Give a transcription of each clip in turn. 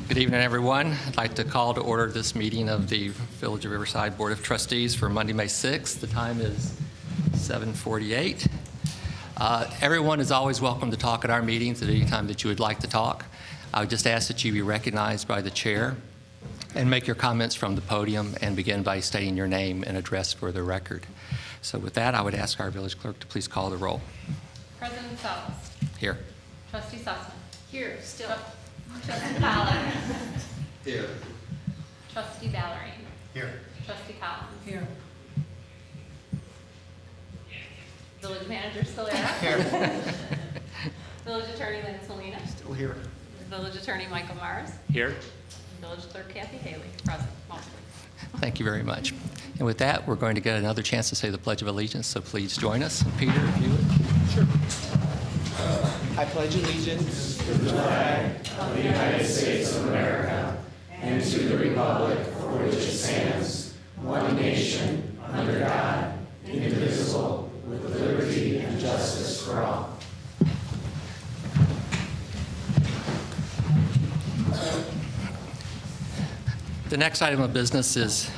Good evening, everyone. I'd like to call to order this meeting of the Village of Riverside Board of Trustees for Monday, May 6th. The time is 7:48. Everyone is always welcome to talk at our meetings at any time that you would like to talk. I would just ask that you be recognized by the chair and make your comments from the podium and begin by stating your name and address for the record. So with that, I would ask our village clerk to please call the roll. President Salas. Here. Trustee Sussman. Here, still. Trustee Fowler. Here. Trustee Valerie. Here. Trustee Collins. Here. Village Manager Scalera. Here. Village Attorney Lance Molina. Still here. Village Attorney Michael Mars. Here. Village Clerk Kathy Haley. Present. Mostly. Thank you very much. And with that, we're going to get another chance to say the Pledge of Allegiance, so please join us. And Peter, if you would. Sure. I pledge allegiance to the flag of the United States of America and to the republic for which it stands, one nation, under God, indivisible, with liberty and justice for all. The next item of business is,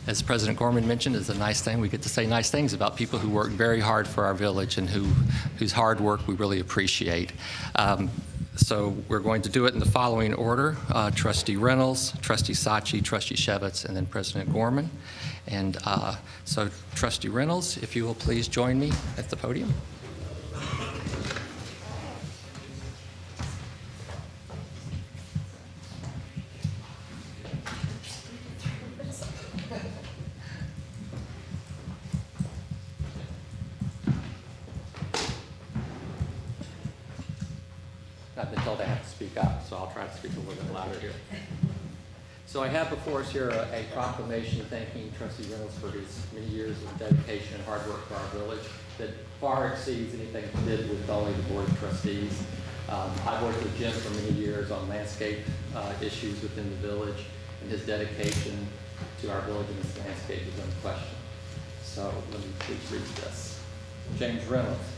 as President Gorman mentioned, is a nice thing. We get to say nice things about people who work very hard for our village and whose hard work we really appreciate. So we're going to do it in the following order: Trustee Reynolds, Trustee Sachi, Trustee Shevitz, and then President Gorman. And so Trustee Reynolds, if you will please join me at the podium. I've been told I have to speak up, so I'll try to speak a little bit louder here. So I have before us here a proclamation thanking Trustee Reynolds for his many years of dedication and hard work for our village that far exceeds anything he did with only the Board of Trustees. I've worked with Jim for many years on landscape issues within the village, and his dedication to our village and its landscape is unquestioned. So let me please read this. James Reynolds.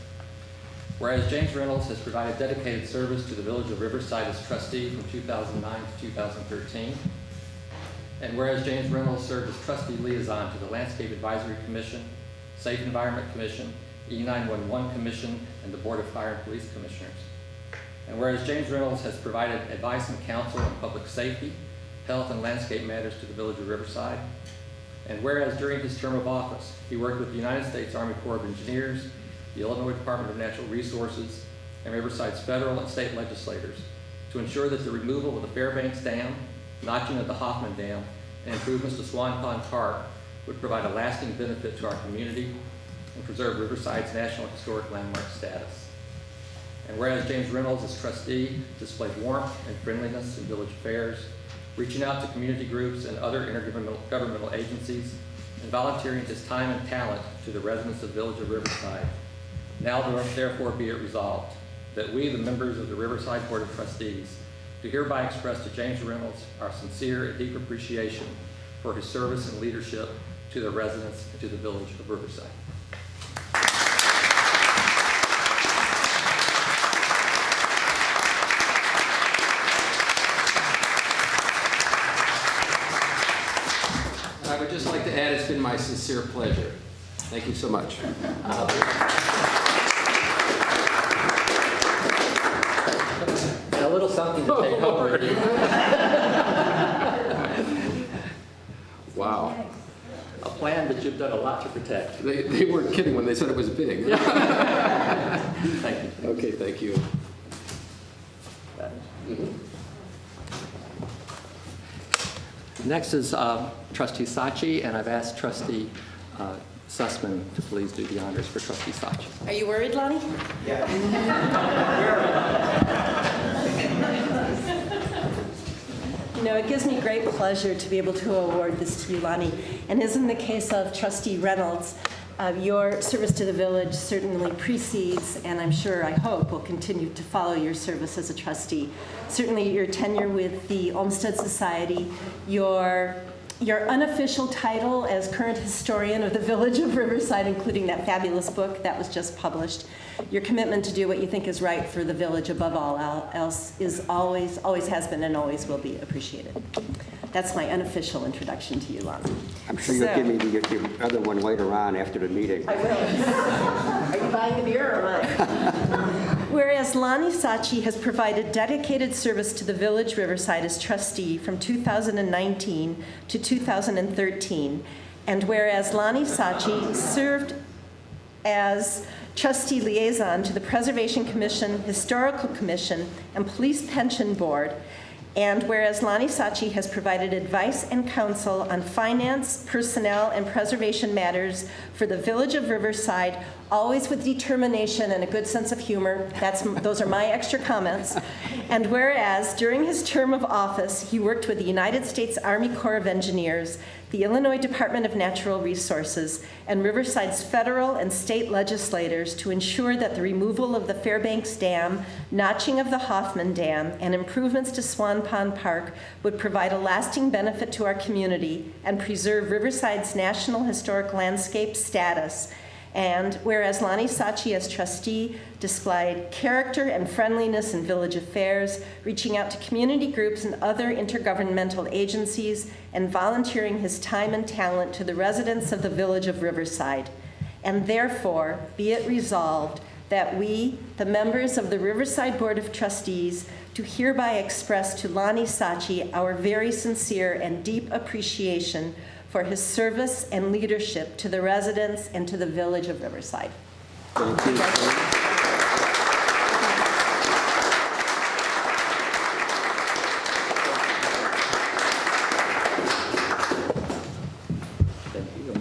Whereas James Reynolds has provided dedicated service to the Village of Riverside as trustee from 2009 to 2013, and whereas James Reynolds served as trustee liaison to the Landscape Advisory Commission, Safe Environment Commission, E911 Commission, and the Board of Fire and Police Commissioners, and whereas James Reynolds has provided advice and counsel on public safety, health, and landscape matters to the Village of Riverside, and whereas during his term of office, he worked with the United States Army Corps of Engineers, the Illinois Department of Natural Resources, and Riverside's federal and state legislators to ensure that the removal of the Fairbanks Dam, notching of the Hoffman Dam, and improvements to Swan Pond Park would provide a lasting benefit to our community and preserve Riverside's National Historic Landmark status. And whereas James Reynolds, as trustee, displayed warmth and friendliness in village affairs, reaching out to community groups and other intergovernmental agencies, and volunteering his time and talent to the residents of the Village of Riverside, now therefore be it resolved that we, the members of the Riverside Board of Trustees, do hereby express to James Reynolds our sincere and deep appreciation for his service and leadership to the residents and to the Village of Riverside. I would just like to add, it's been my sincere pleasure. Thank you so much. And a little something to take home with you. Wow. A plan that you've done a lot to protect. They weren't kidding when they said it was big. Thank you. Okay, thank you. Next is Trustee Sachi, and I've asked Trustee Sussman to please do the honors for Trustee Sachi. Are you worried, Lonnie? Yeah. You know, it gives me great pleasure to be able to award this to you, Lonnie. And as in the case of Trustee Reynolds, your service to the village certainly precedes, and I'm sure, I hope, will continue to follow your service as a trustee. Certainly your tenure with the Olmsted Society, your your unofficial title as current historian of the Village of Riverside, including that fabulous book that was just published. Your commitment to do what you think is right for the village above all else is always has been and always will be appreciated. That's my unofficial introduction to you, Lana. I'm sure you'll give me the other one later on after the meeting. I will. Are you buying a beer or am I? Whereas Lonnie Sachi has provided dedicated service to the Village Riverside as trustee from 2019 to 2013, and whereas Lonnie Sachi served as trustee liaison to the Preservation Commission, Historical Commission, and Police Pension Board, and whereas Lonnie Sachi has provided advice and counsel on finance, personnel, and preservation matters for the Village of Riverside, always with determination and a good sense of humor. Those are my extra comments. And whereas during his term of office, he worked with the United States Army Corps of Engineers, the Illinois Department of Natural Resources, and Riverside's federal and state legislators to ensure that the removal of the Fairbanks Dam, notching of the Hoffman Dam, and improvements to Swan Pond Park would provide a lasting benefit to our community and preserve Riverside's National Historic Landscape status. And whereas Lonnie Sachi as trustee displayed character and friendliness in village affairs, reaching out to community groups and other intergovernmental agencies, and volunteering his time and talent to the residents of the Village of Riverside. And therefore, be it resolved that we, the members of the Riverside Board of Trustees, do hereby express to Lonnie Sachi our very sincere and deep appreciation for his service and leadership to the residents and to the Village of Riverside. Thank you. Thank you.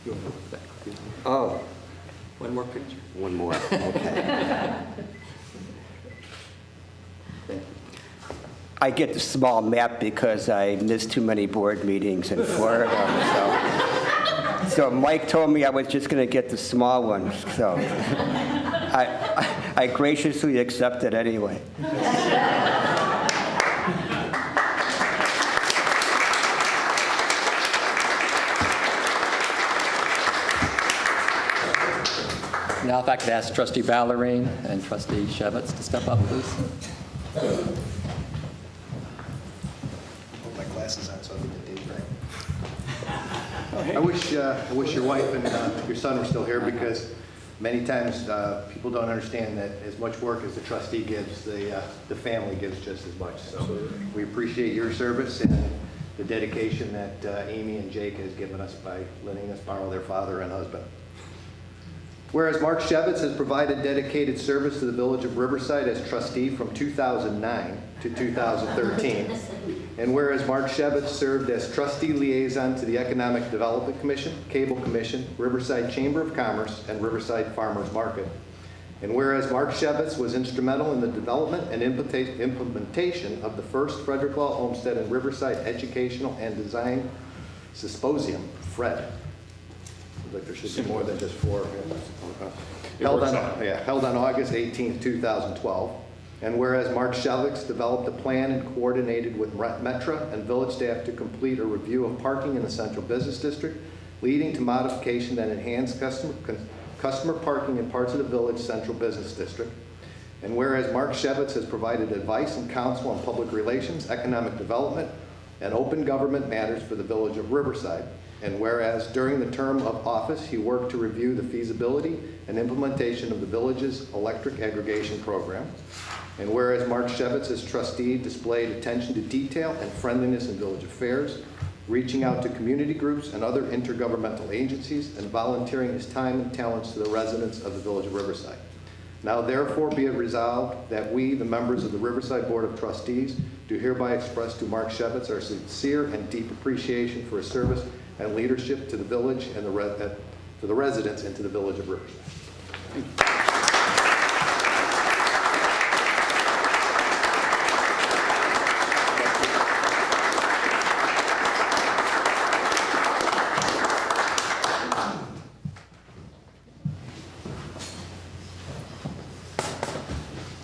You want to look back? Oh, One more picture. one more. Okay. Thank you. I get the small map because I missed too many board meetings in Florida. So Mike told me I was just going to get the small one. So I graciously accept it anyway. Now if I could ask Trustee Ballerine and Trustee Shevitz to step up, please. Put my glasses on so I get the date right. I wish your wife and your son were still here, because many times people don't understand that as much work as the trustee gives, the family gives just as much. So we appreciate your service and the dedication that Amy and Jake has given us by letting us borrow their father and husband. Whereas Mark Shevitz has provided dedicated service to the Village of Riverside as trustee from 2009 to 2013, and whereas Mark Shevitz served as trustee liaison to the Economic Development Commission, Cable Commission, Riverside Chamber of Commerce, and Riverside Farmers Market, and whereas Mark Shevitz was instrumental in the development and implementation of the first Frederick Law Homestead and Riverside Educational and Design Symposium, FRED. Like there should be more than just four. Held on August 18, 2012. And whereas Mark Shevitz developed a plan and coordinated with Metra and village staff to complete a review of parking in the Central Business District, leading to modification that enhanced customer parking in parts of the village Central Business District. And whereas Mark Shevitz has provided advice and counsel on public relations, economic development, and open government matters for the Village of Riverside. And whereas during the term of office, he worked to review the feasibility and implementation of the village's electric aggregation program. And whereas Mark Shevitz as trustee displayed attention to detail and friendliness in village affairs, reaching out to community groups and other intergovernmental agencies, and volunteering his time and talents to the residents of the Village of Riverside. Now therefore be it resolved that we, the members of the Riverside Board of Trustees, do hereby express to Mark Shevitz our sincere and deep appreciation for his service and leadership to the village and to the residents and to the Village of Riverside.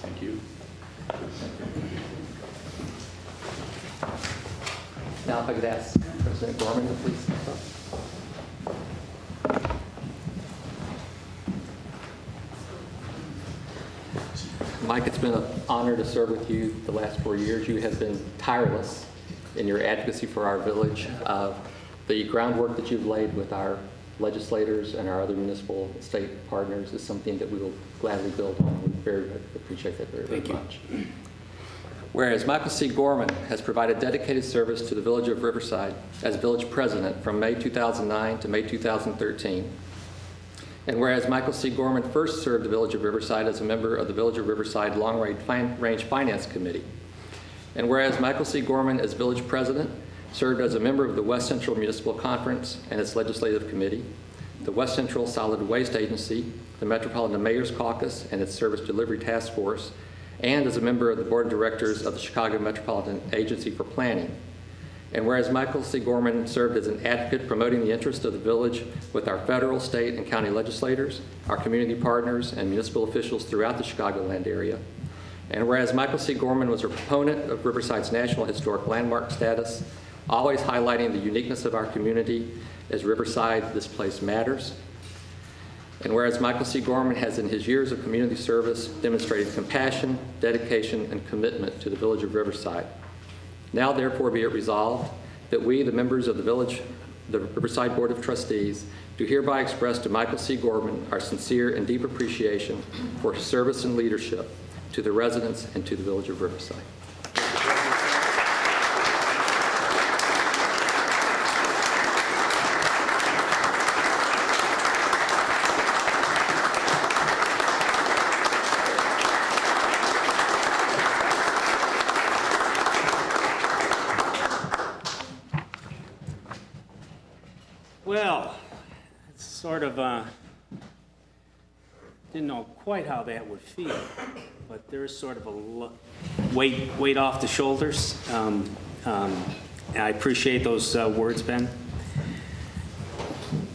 Thank you. Now if I could ask Trustee President Gorman to please step up. Mike, it's been an honor to serve with you the last 4 years. You have been tireless in your advocacy for our village. The groundwork that you've laid with our legislators and our other municipal and state partners is something that we will gladly build on. We very appreciate that very much. Whereas Michael C. Gorman has provided dedicated service to the Village of Riverside as village president from May 2009 to May 2013. And whereas Michael C. Gorman first served the Village of Riverside as a member of the Village of Riverside Long Range Finance Committee. And whereas Michael C. Gorman as village president served as a member of the West Central Municipal Conference and its legislative committee, the West Central Solid Waste Agency, the Metropolitan Mayor's Caucus and its Service Delivery Task Force, and as a member of the board of directors of the Chicago Metropolitan Agency for Planning. And whereas Michael C. Gorman served as an advocate promoting the interests of the village with our federal, state, and county legislators, our community partners, and municipal officials throughout the Chicagoland area. And whereas Michael C. Gorman was a proponent of Riverside's National Historic Landmark status, always highlighting the uniqueness of our community as Riverside, this place matters. And whereas Michael C. Gorman has in his years of community service demonstrated compassion, dedication, and commitment to the Village of Riverside. Now therefore be it resolved that we, the members of the Riverside Board of Trustees, do hereby express to Michael C. Gorman our sincere and deep appreciation for his service and leadership to the residents and to the Village of Riverside. Well, it's sort of, didn't know quite how that would feel, but there's sort of a weight off the shoulders. I appreciate those words, Ben.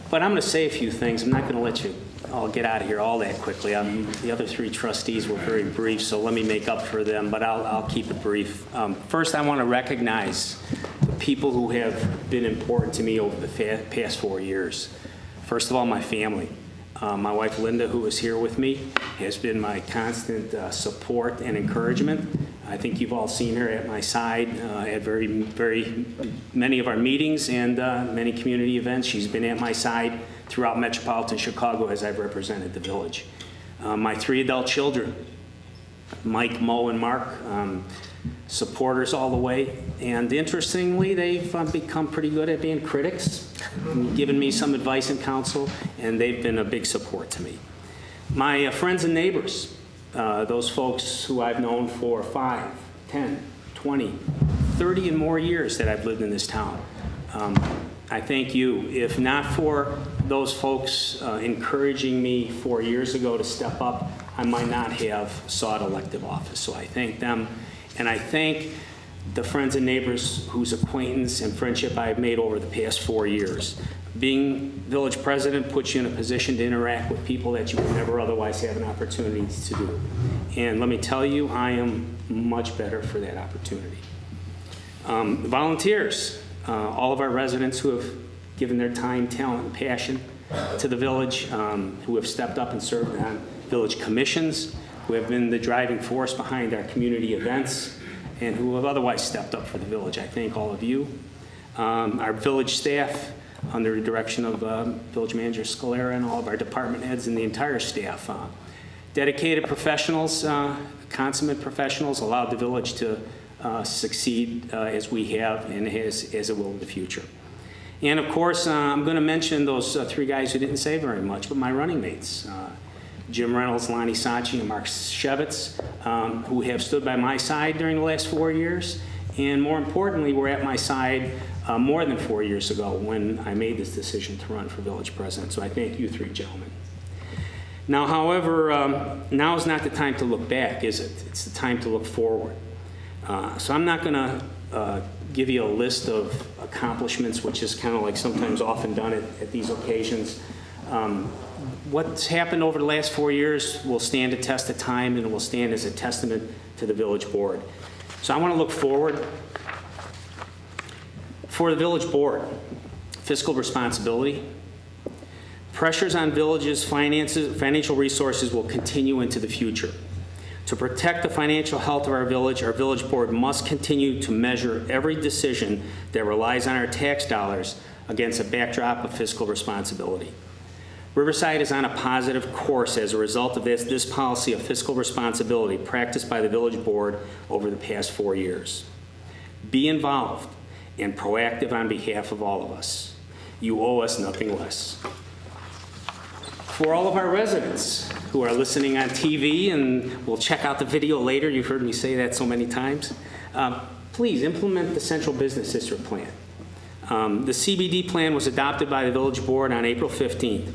But I'm going to say a few things. I'm not going to let you all get out of here all that quickly. The other three trustees were very brief, so let me make up for them, but I'll keep it brief. First, I want to recognize the people who have been important to me over the past 4 years. First of all, my family. My wife, Linda, who is here with me, has been my constant support and encouragement. I think you've all seen her at my side at very many of our meetings and many community events. She's been at my side throughout metropolitan Chicago as I've represented the village. My 3 adult children, Mike, Mo, and Mark, supporters all the way. And interestingly, they've become pretty good at being critics, giving me some advice and counsel, and they've been a big support to me. My friends and neighbors, those folks who I've known for 5, 10, 20, 30 and more years that I've lived in this town. I thank you. If not for those folks encouraging me 4 years ago to step up, I might not have sought elective office. So I thank them, and I thank the friends and neighbors whose acquaintance and friendship I've made over the past 4 years. Being village president puts you in a position to interact with people that you would never otherwise have an opportunity to do. And let me tell you, I am much better for that opportunity. Volunteers, all of our residents who have given their time, talent, and passion to the village, who have stepped up and served on village commissions, who have been the driving force behind our community events, and who have otherwise stepped up for the village. I thank all of you. Our village staff, under the direction of Village Manager Scalera and all of our department heads and the entire staff. Dedicated professionals, consummate professionals, allowed the village to succeed as we have and as it will in the future. And of course, I'm going to mention those 3 guys who didn't say very much, but my running mates, Jim Reynolds, Lonnie Sachi, and Mark Shevitz, who have stood by my side during the last 4 years, and more importantly, were at my side more than 4 years ago when I made this decision to run for village president. So I thank you 3 gentlemen. Now, however, now is not the time to look back, is it? It's the time to look forward. So I'm not going to give you a list of accomplishments, which is kind of like sometimes often done at these occasions. What's happened over the last 4 years will stand a test of time, and it will stand as a testament to the village board. So I want to look forward. For the village board, fiscal responsibility. Pressures on villages' financial resources will continue into the future. To protect the financial health of our village board must continue to measure every decision that relies on our tax dollars against a backdrop of fiscal responsibility. Riverside is on a positive course as a result of this policy of fiscal responsibility practiced by the village board over the past 4 years. Be involved and proactive on behalf of all of us. You owe us nothing less. For all of our residents who are listening on TV and will check out the video later, you've heard me say that so many times, please implement the Central Business District Plan. The CBD plan was adopted by the village board on April 15th.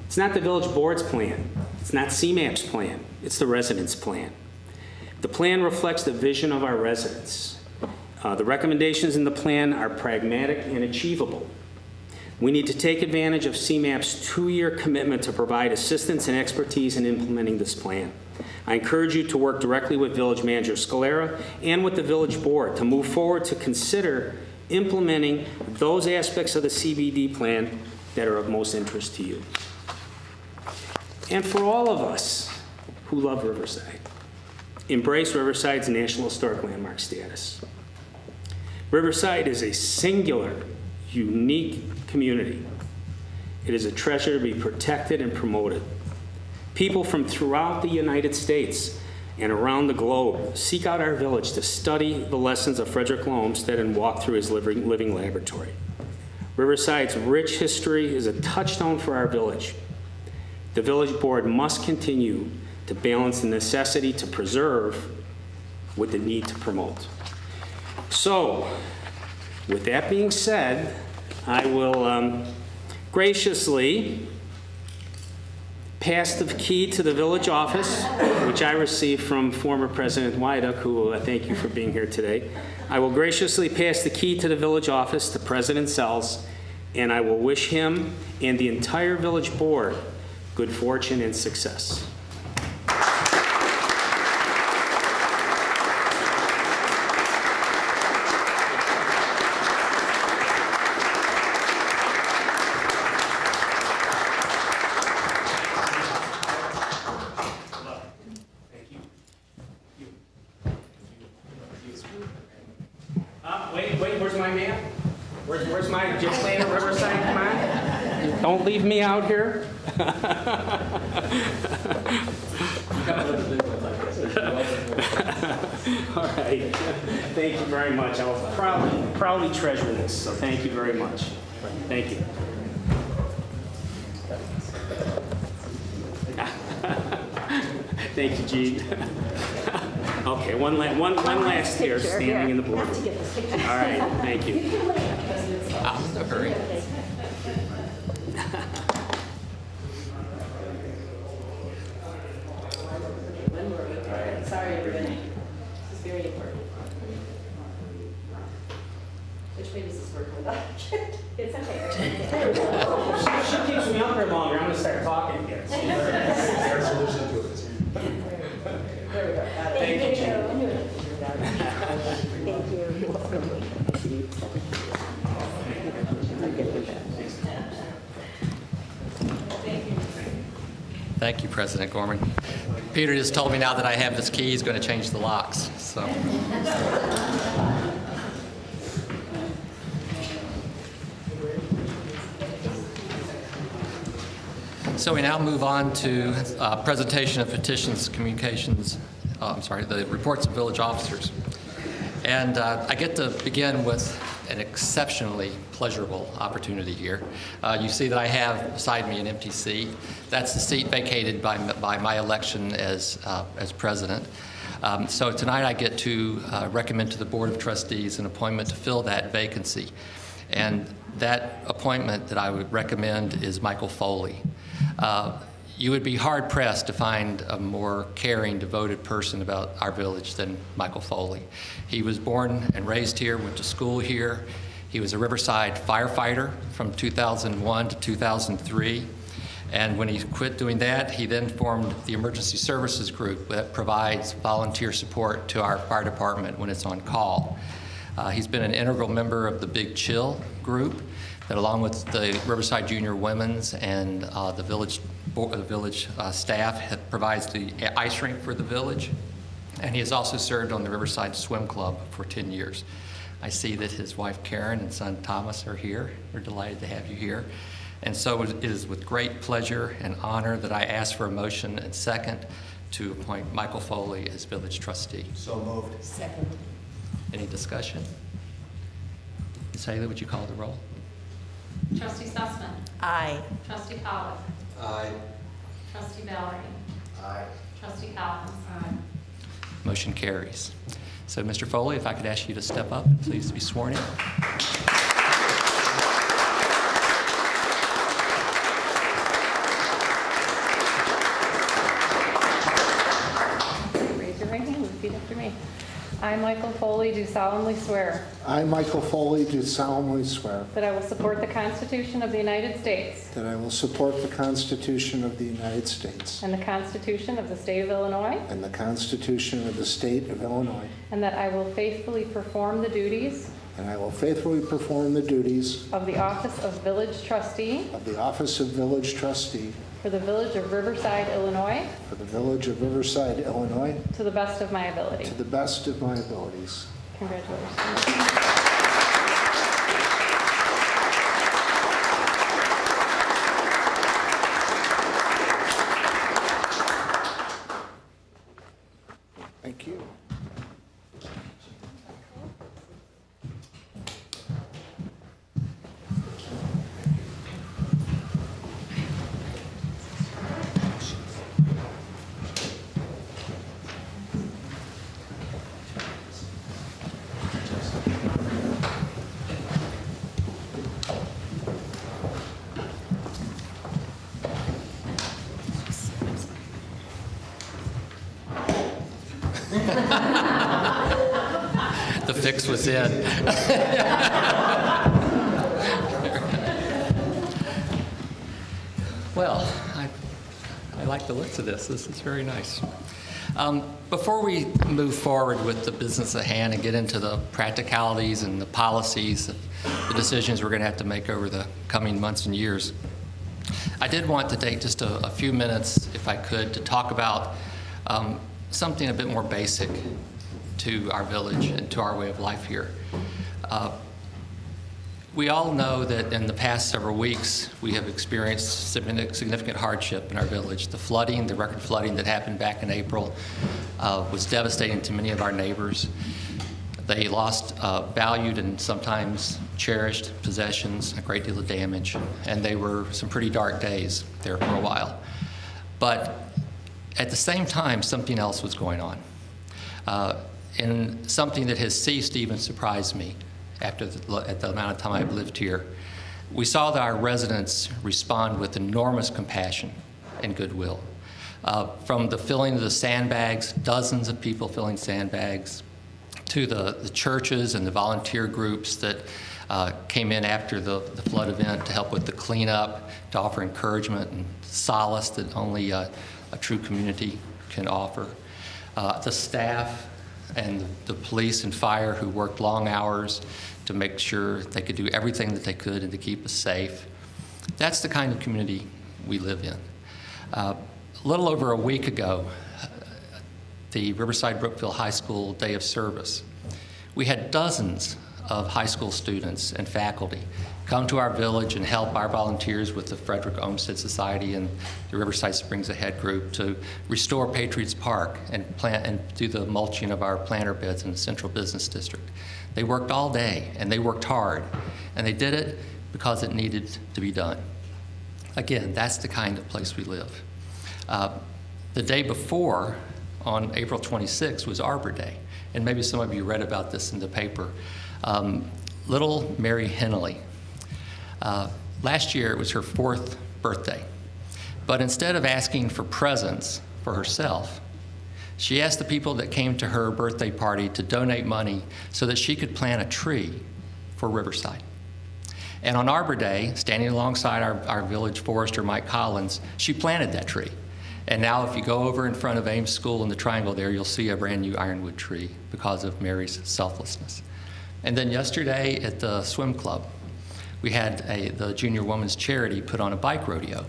It's not the village board's plan. It's not CMAP's plan. It's the residents' plan. The plan reflects the vision of our residents. The recommendations in the plan are pragmatic and achievable. We need to take advantage of CMAP's 2-year commitment to provide assistance and expertise in implementing this plan. I encourage you to work directly with Village Manager Scalera and with the village board to move forward to consider implementing those aspects of the CBD plan that are of most interest to you. And for all of us who love Riverside, embrace Riverside's National Historic Landmark status. Riverside is a singular, unique community. It is a treasure to be protected and promoted. People from throughout the United States and around the globe seek out our village to study the lessons of Frederick Law Olmsted and walk through his living laboratory. Riverside's rich history is a touchstone for our village. The village board must continue to balance the necessity to preserve with the need to promote. So, with that being said, I will graciously pass the key to the village office, which I received from former President Wyduk, who I thank you for being here today. I will graciously pass the key to the village office to President Sells, and I will wish him and the entire village board good fortune and success. Wait, where's my map? Where's my plan of Riverside? Come on. Don't leave me out here. All right. Thank you very much. I'll proudly treasure this, so thank you very much. Thank you. Thank you, Gene. Okay, one last here, standing in the board. All right, thank you. No hurry. Sorry, everybody. This is very important. Which way does this work? It's okay. She keeps me up here longer. I'm going to start talking again. There we go. Thank you, Jim. Thank you. You're welcome. Thank you, President Gorman. Peter just told me now that I have this key, he's going to change the locks. So we now move on to presentation of petitions, communications, the reports of village officers. And I get to begin with an exceptionally pleasurable opportunity here. You see that I have beside me an empty seat. That's the seat vacated by my election as president. So tonight I get to recommend to the Board of Trustees an appointment to fill that vacancy. And that appointment that I would recommend is Michael Foley. You would be hard-pressed to find a more caring, devoted person about our village than Michael Foley. He was born and raised here, went to school here. He was a Riverside firefighter from 2001 to 2003. And when he quit doing that, he then formed the Emergency Services Group that provides volunteer support to our fire department when it's on call. He's been an integral member of the Big Chill group that, along with the Riverside Junior Women's and the village staff, provides the ice rink for the village. And he has also served on the Riverside Swim Club for 10 years. I see that his wife Karen and son Thomas are here. We're delighted to have you here. And so it is with great pleasure and honor that I ask for a motion and second to appoint Michael Foley as village trustee. So moved. Second. Any discussion? Ms. Haley, would you call the roll? Trustee Sussman. Aye. Trustee Pollock. Aye. Trustee Valerie. Aye. Trustee Collins. Motion carries. So, Mr. Foley, if I could ask you to step up and please be sworn in. Raise your right hand and repeat after me. I, Michael Foley, do solemnly swear I, Michael Foley, do solemnly swear that I will support the Constitution of the United States that I will support the Constitution of the United States and the Constitution of the State of Illinois, and the Constitution of the State of Illinois, and that I will faithfully perform the duties and I will faithfully perform the duties of the office of Village Trustee of the Office of Village Trustee for the Village of Riverside, Illinois, for the Village of Riverside, Illinois, to the best of my ability. to the best of my abilities. Congratulations. Thank you. The fix was in. Well, I like the looks of this. This is very nice. Before we move forward with the business at hand and get into the practicalities and the policies, the decisions we're going to have to make over the coming months and years, I did want to take just a few minutes, if I could, to talk about something a bit more basic to our village and to our way of life here. We all know that in the past several weeks, we have experienced significant hardship in our village. The flooding, the record flooding that happened back in April was devastating to many of our neighbors. They lost valued and sometimes cherished possessions, a great deal of damage, and they were some pretty dark days there for a while. But at the same time, something else was going on. And something that has ceased to even surprise me at the amount of time I've lived here. We saw that our residents respond with enormous compassion and goodwill. From the filling of the sandbags, dozens of people filling sandbags, to the churches and the volunteer groups that came in after the flood event to help with the cleanup, to offer encouragement and solace that only a true community can offer. The staff and the police and fire who worked long hours to make sure they could do everything that they could and to keep us safe. That's the kind of community we live in. A little over a week ago, the Riverside Brookville High School Day of Service, we had dozens of high school students and faculty come to our village and help our volunteers with the Frederick Olmsted Society and the Riverside Springs Ahead group to restore Patriots Park and plant and do the mulching of our planter beds in the Central Business District. They worked all day and they worked hard, and they did it because it needed to be done. Again, that's the kind of place we live. The day before, on April 26th, was Arbor Day, and maybe some of you read about this in the paper. Little Mary Henley. Last year, it was her 4th birthday. But instead of asking for presents for herself, she asked the people that came to her birthday party to donate money so that she could plant a tree for Riverside. And on Arbor Day, standing alongside our village forester, Mike Collins, she planted that tree. And now if you go over in front of Ames School in the triangle there, you'll see a brand new ironwood tree because of Mary's selflessness. And then yesterday at the swim club, we had the junior women's charity put on a bike rodeo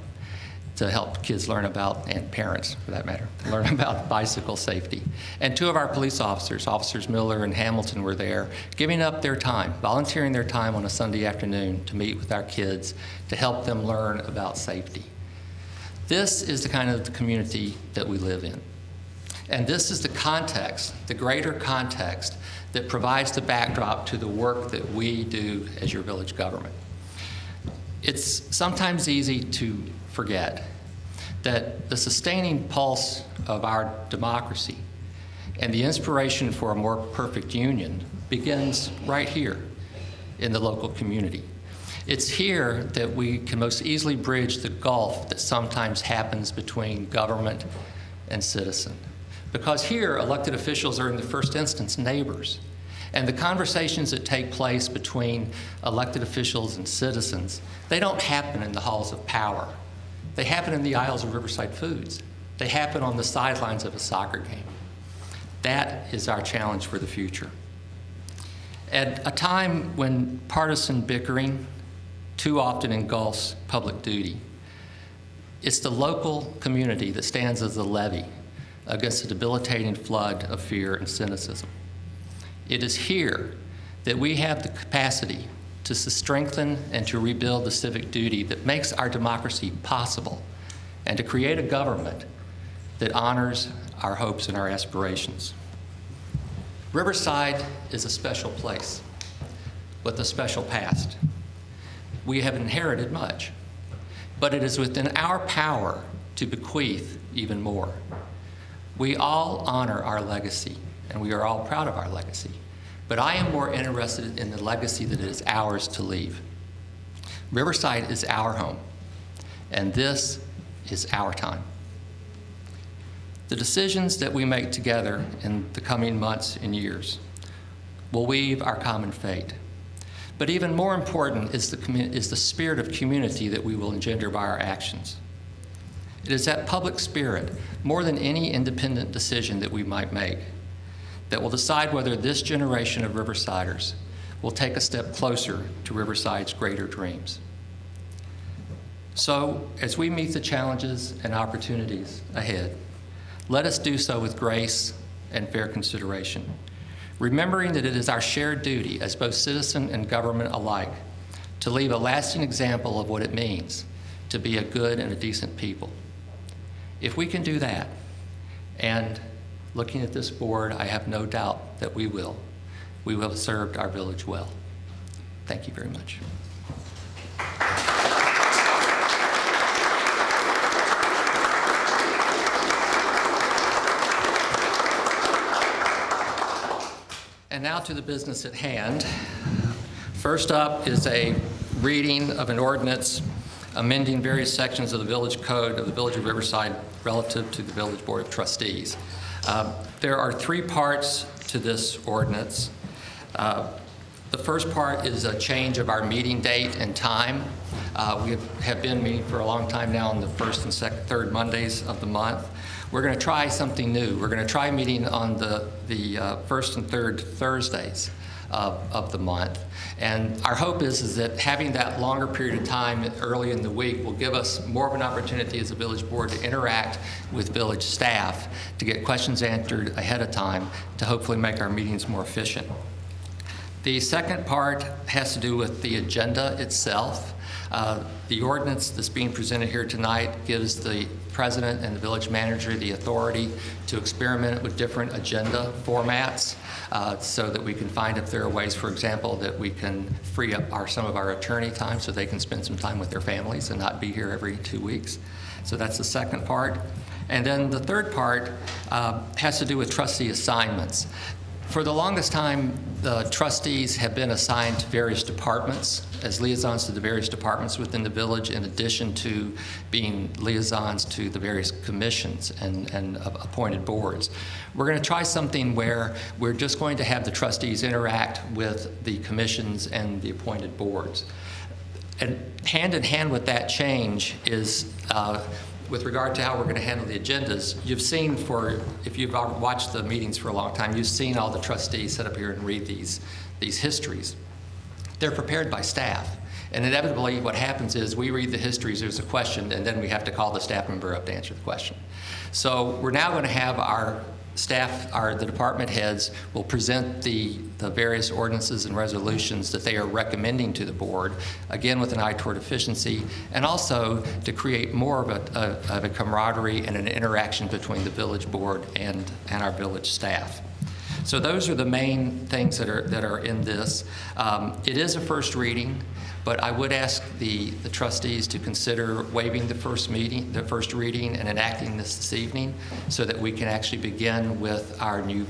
to help kids learn about, and parents for that matter, learn about bicycle safety. And 2 of our police officers, Officers Miller and Hamilton, were there, giving up their time, volunteering their time on a Sunday afternoon to meet with our kids to help them learn about safety. This is the kind of community that we live in. And this is the context, the greater context, that provides the backdrop to the work that we do as your village government. It's sometimes easy to forget that the sustaining pulse of our democracy and the inspiration for a more perfect union begins right here in the local community. It's here that we can most easily bridge the gulf that sometimes happens between government and citizen. Because here, elected officials are in the first instance neighbors. And the conversations that take place between elected officials and citizens, they don't happen in the halls of power. They happen in the aisles of Riverside Foods. They happen on the sidelines of a soccer game. That is our challenge for the future. At a time when partisan bickering too often engulfs public duty, it's the local community that stands as a levee against a debilitating flood of fear and cynicism. It is here that we have the capacity to strengthen and to rebuild the civic duty that makes our democracy possible, and to create a government that honors our hopes and our aspirations. Riverside is a special place with a special past. We have inherited much, but it is within our power to bequeath even more. We all honor our legacy, and we are all proud of our legacy. But I am more interested in the legacy that is ours to leave. Riverside is our home, and this is our time. The decisions that we make together in the coming months and years will weave our common fate. But even more important is the spirit of community that we will engender by our actions. It is that public spirit, more than any independent decision that we might make, that will decide whether this generation of Riversiders will take a step closer to Riverside's greater dreams. So, as we meet the challenges and opportunities ahead, let us do so with grace and fair consideration, remembering that it is our shared duty as both citizen and government alike to leave a lasting example of what it means to be a good and a decent people. If we can do that, and looking at this board, I have no doubt that we will have served our village well. Thank you very much. And now to the business at hand. First up is a reading of an ordinance amending various sections of the village code of the Village of Riverside relative to the Village Board of Trustees. There are 3 parts to this ordinance. The first part is a change of our meeting date and time. We have been meeting for a long time now on the first and third Mondays of the month. We're going to try something new. We're going to try meeting on the first and third Thursdays of the month. And our hope is that having that longer period of time early in the week will give us more of an opportunity as a village board to interact with village staff, to get questions answered ahead of time, to hopefully make our meetings more efficient. The second part has to do with the agenda itself. The ordinance that's being presented here tonight gives the president and the village manager the authority to experiment with different agenda formats so that we can find if there are ways, for example, that we can free up some of our attorney time so they can spend some time with their families and not be here every 2 weeks. So that's the second part. And then the third part has to do with trustee assignments. For the longest time, the trustees have been assigned to various departments as liaisons to the various departments within the village, in addition to being liaisons to the various commissions and appointed boards. We're going to try something where we're just going to have the trustees interact with the commissions and the appointed boards. And hand in hand with that change is with regard to how we're going to handle the agendas, you've seen if you've watched the meetings for a long time, you've seen all the trustees sit up here and read these histories. They're prepared by staff. And inevitably, what happens is we read the histories, there's a question, and then we have to call the staff member up to answer the question. So we're now going to have our staff, the department heads, will present the various ordinances and resolutions that they are recommending to the board, again with an eye toward efficiency, and also to create more of a camaraderie and an interaction between the village board and our village staff. So those are the main things that are in this. It is a first reading, but I would ask the trustees to consider waiving the first reading and enacting this evening so that we can actually begin with our new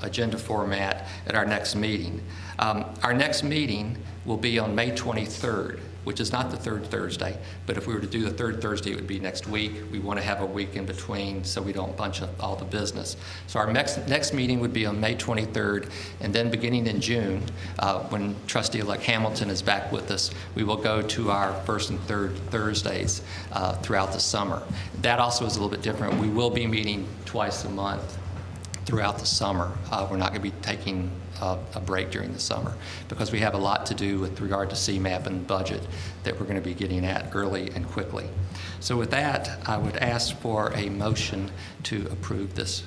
agenda format at our next meeting. Our next meeting will be on May 23rd, which is not the third Thursday, but if we were to do the third Thursday, it would be next week. We want to have a week in between so we don't bunch up all the business. So our next meeting would be on May 23rd, and then beginning in June, when Trustee-elect Hamilton is back with us, we will go to our first and third Thursdays throughout the summer. That also is a little bit different. We will be meeting twice a month throughout the summer. We're not going to be taking a break during the summer because we have a lot to do with regard to CMAP and budget that we're going to be getting at early and quickly. So with that, I would ask for a motion to approve this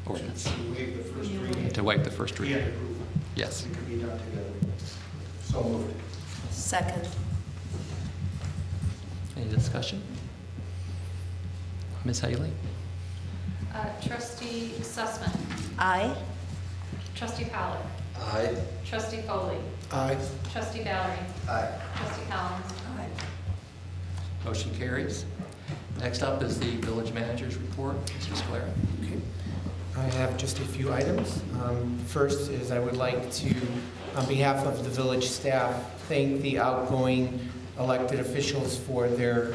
ordinance. To waive the first reading. To waive the first reading. And approve. Yes. It can be done together. So moved. Second. Any discussion? Ms. Haley? Trustee Sussman. Aye. Trustee Pollak. Aye. Trustee Foley. Aye. Trustee Valerie. Aye. Trustee Collins. Motion carries. Next up is the village manager's report. Mr. Scalera. Okay. I have just a few items. First is I would like to, on behalf of the village staff, thank the outgoing elected officials for their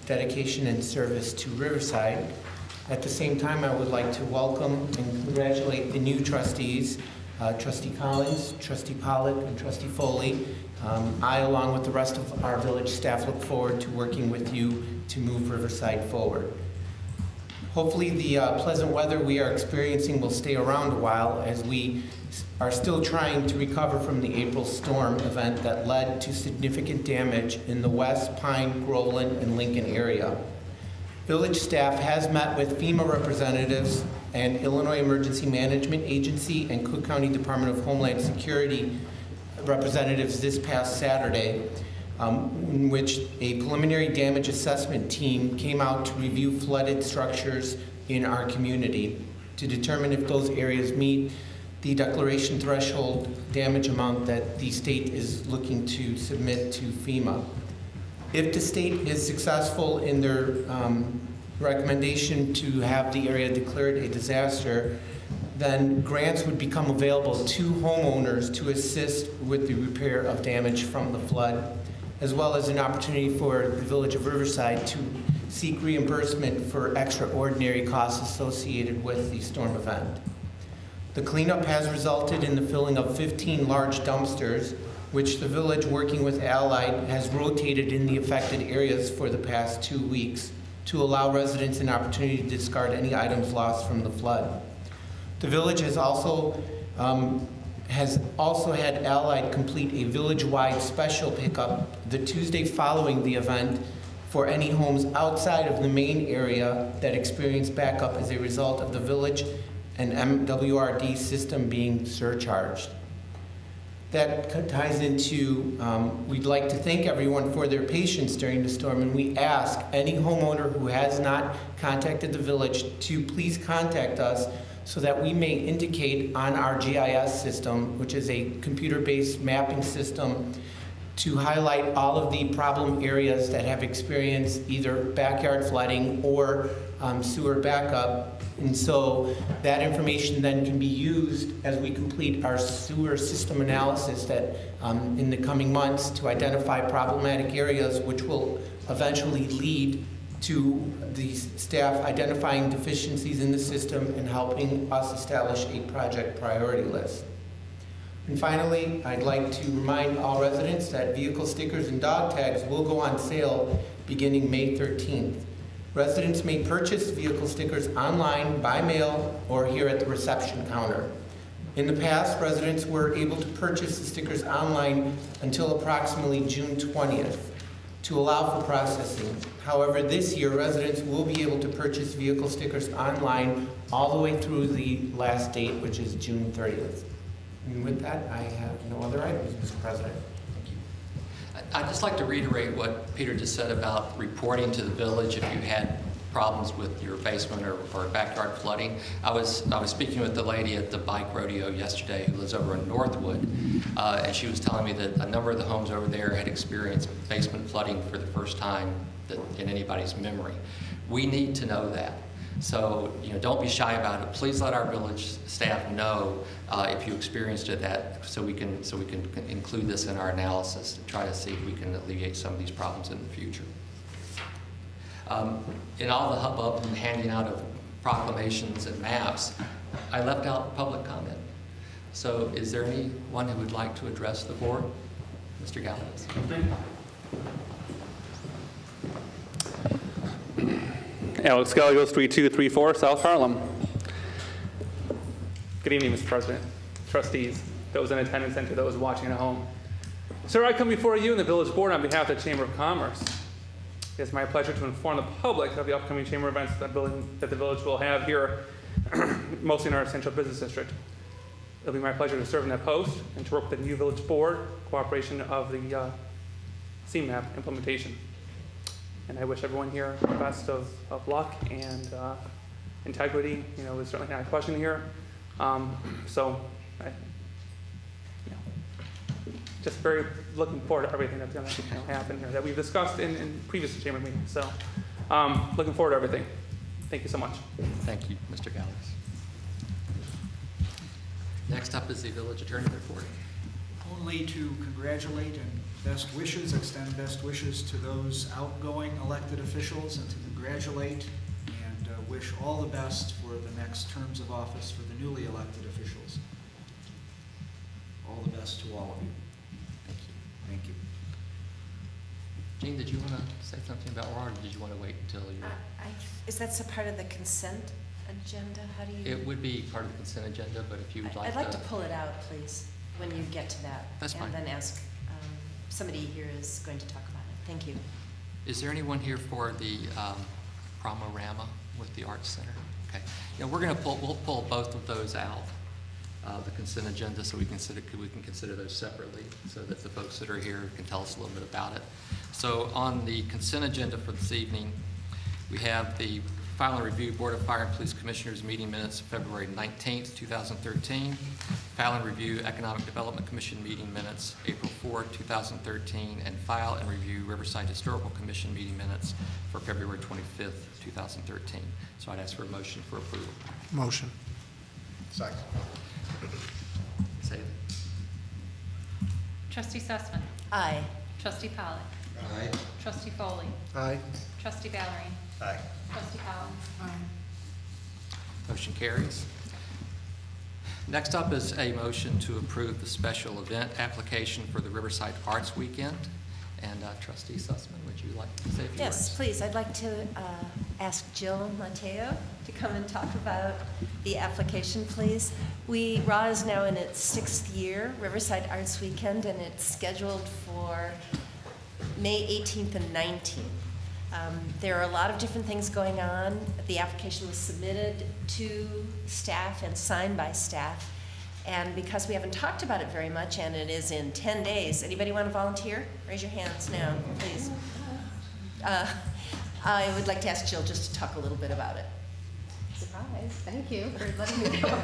dedication and service to Riverside. At the same time, I would like to welcome and congratulate the new trustees, Trustee Collins, Trustee Pollak, and Trustee Foley. I, along with the rest of our village staff, look forward to working with you to move Riverside forward. Hopefully the pleasant weather we are experiencing will stay around a while as we are still trying to recover from the April storm event that led to significant damage in the West, Pine, Groveland, and Lincoln area. Village staff has met with FEMA representatives and Illinois Emergency Management Agency and Cook County Department of Homeland Security representatives this past Saturday, in which a preliminary damage assessment team came out to review flooded structures in our community to determine if those areas meet the declaration threshold damage amount that the state is looking to submit to FEMA. If the state is successful in their recommendation to have the area declared a disaster, then grants would become available to homeowners to assist with the repair of damage from the flood, as well as an opportunity for the Village of Riverside to seek reimbursement for extraordinary costs associated with the storm event. The cleanup has resulted in the filling of 15 large dumpsters, which the village, working with Allied, has rotated in the affected areas for the past 2 weeks to allow residents an opportunity to discard any items lost from the flood. The village has also had Allied complete a village-wide special pickup the Tuesday following the event for any homes outside of the main area that experienced backup as a result of the village and MWRD system being surcharged. That ties into, we'd like to thank everyone for their patience during the storm, and we ask any homeowner who has not contacted the village to please contact us so that we may indicate on our GIS system, which is a computer-based mapping system, to highlight all of the problem areas that have experienced either backyard flooding or sewer backup. And so that information then can be used as we complete our sewer system analysis that in the coming months to identify problematic areas, which will eventually lead to the staff identifying deficiencies in the system and helping us establish a project priority list. And finally, I'd like to remind all residents that vehicle stickers and dog tags will go on sale beginning May 13th. Residents may purchase vehicle stickers online, by mail, or here at the reception counter. In the past, residents were able to purchase the stickers online until approximately June 20th to allow for processing. However, this year, residents will be able to purchase vehicle stickers online all the way through the last date, which is June 30th. And with that, I have no other items, Mr. President. I'd just like to reiterate what Peter just said about reporting to the village if you had problems with your basement or backyard flooding. I was speaking with the lady at the bike rodeo yesterday who lives over in Northwood, and she was telling me that a number of the homes over there had experienced basement flooding for the first time in anybody's memory. We need to know that. So, don't be shy about it. Please let our village staff know if you experienced it, so we can include this in our analysis and try to see if we can alleviate some of these problems in the future. In all the hubbub and handing out of proclamations and maps, I left out public comment. So, is there anyone who would like to address the board? Mr. Gallius. Alex Gallegos, 3234 South Harlem. Good evening, Mr. President, trustees, those in attendance, and to those watching at home. Sir, I come before you and the village board on behalf of the Chamber of Commerce. It is my pleasure to inform the public of the upcoming chamber events that the village will have here, mostly in our central business district. It'll be my pleasure to serve in that post and to work with the new village board, cooperation of the CMAP implementation. And I wish everyone here the best of luck and integrity. There's certainly not a question here. Just very looking forward to everything that's going to happen here that we've discussed in previous chamber meetings. So looking forward to everything. Thank you so much. Thank you, Mr. Gallius. Next up is the village attorney report. Only to congratulate and extend best wishes to those outgoing elected officials and to congratulate and wish all the best for the next terms of office for the newly elected officials. All the best to all of you. Thank you. Jean, did you want to say something about Laura, or did you want to wait until you're... Is that a part of the consent agenda? How do you... It would be part of the consent agenda, but if you would like I'd like to pull it out, please, when you get to that. That's fine. And then ask, somebody here is going to talk about it. Thank you. Is there anyone here for the Promorama with the Arts Center? Okay. We're going to we'll pull both of those out, the consent agenda, so we can consider those separately, so that the folks that are here can tell us a little bit about it. So on the consent agenda for this evening, we have the File and Review Board of Fire and Police Commissioners meeting minutes February 19th, 2013. File and Review Economic Development Commission meeting minutes April 4, 2013. And File and Review Riverside Historical Commission meeting minutes for February 25th, 2013. So I'd ask for a motion for approval. Motion. Second. Say it. Trustee Sussman. Aye. Trustee Pollock. Aye. Trustee Foley. Aye. Trustee Valerie. Aye. Trustee Collins. Motion carries. Next up is a motion to approve the special event application for the Riverside Arts Weekend. And Trustee Sussman, would you like to say a few words? Yes, please. I'd like to ask Jill Mateo to come and talk about the application, please. RA is now in its 6th year, Riverside Arts Weekend, and it's scheduled for May 18th and 19th. There are a lot of different things going on. The application was submitted to staff and signed by staff. And because we haven't talked about it very much, and it is in 10 days, anybody want to volunteer? Raise your hands now, please. I would like to ask Jill just to talk a little bit about it. Surprise, thank you for letting me know.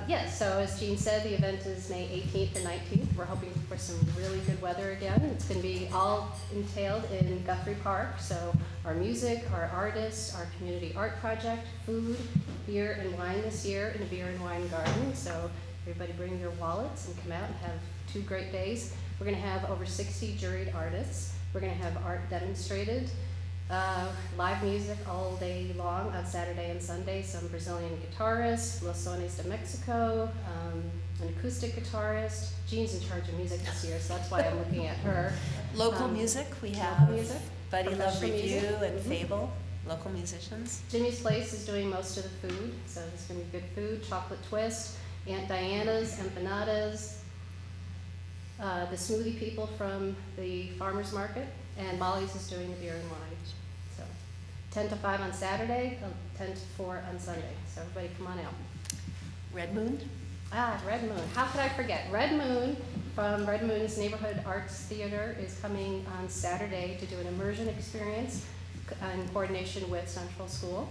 Yes, so as Jean said, the event is May 18th and 19th. We're hoping for some really good weather again. It's going to be all entailed in Guthrie Park. So our music, our artists, our community art project, food, beer and wine this year in a beer and wine garden. So everybody bring your wallets and come out and have 2 great days. We're going to have over 60 juried artists. We're going to have art demonstrated. Live music all day long on Saturday and Sunday. Some Brazilian guitarists, Los Sones de Mexico, an acoustic guitarist. Jean's in charge of music this year, so that's why I'm looking at her. Local music, we have. Local music. Buddy Love professional Review music. and Fable, local musicians. Jimmy's Place is doing most of the food, so there's going to be good food, chocolate twist, Aunt Diana's, empanadas, the smoothie people from the farmer's market, and Molly's is doing the beer and wine. So 10 to 5 on Saturday, 10 to 4 on Sunday. So everybody come on out. Red Moon? Red Moon. How could I forget? Red Moon from Red Moon's Neighborhood Arts Theater is coming on Saturday to do an immersion experience in coordination with Central School.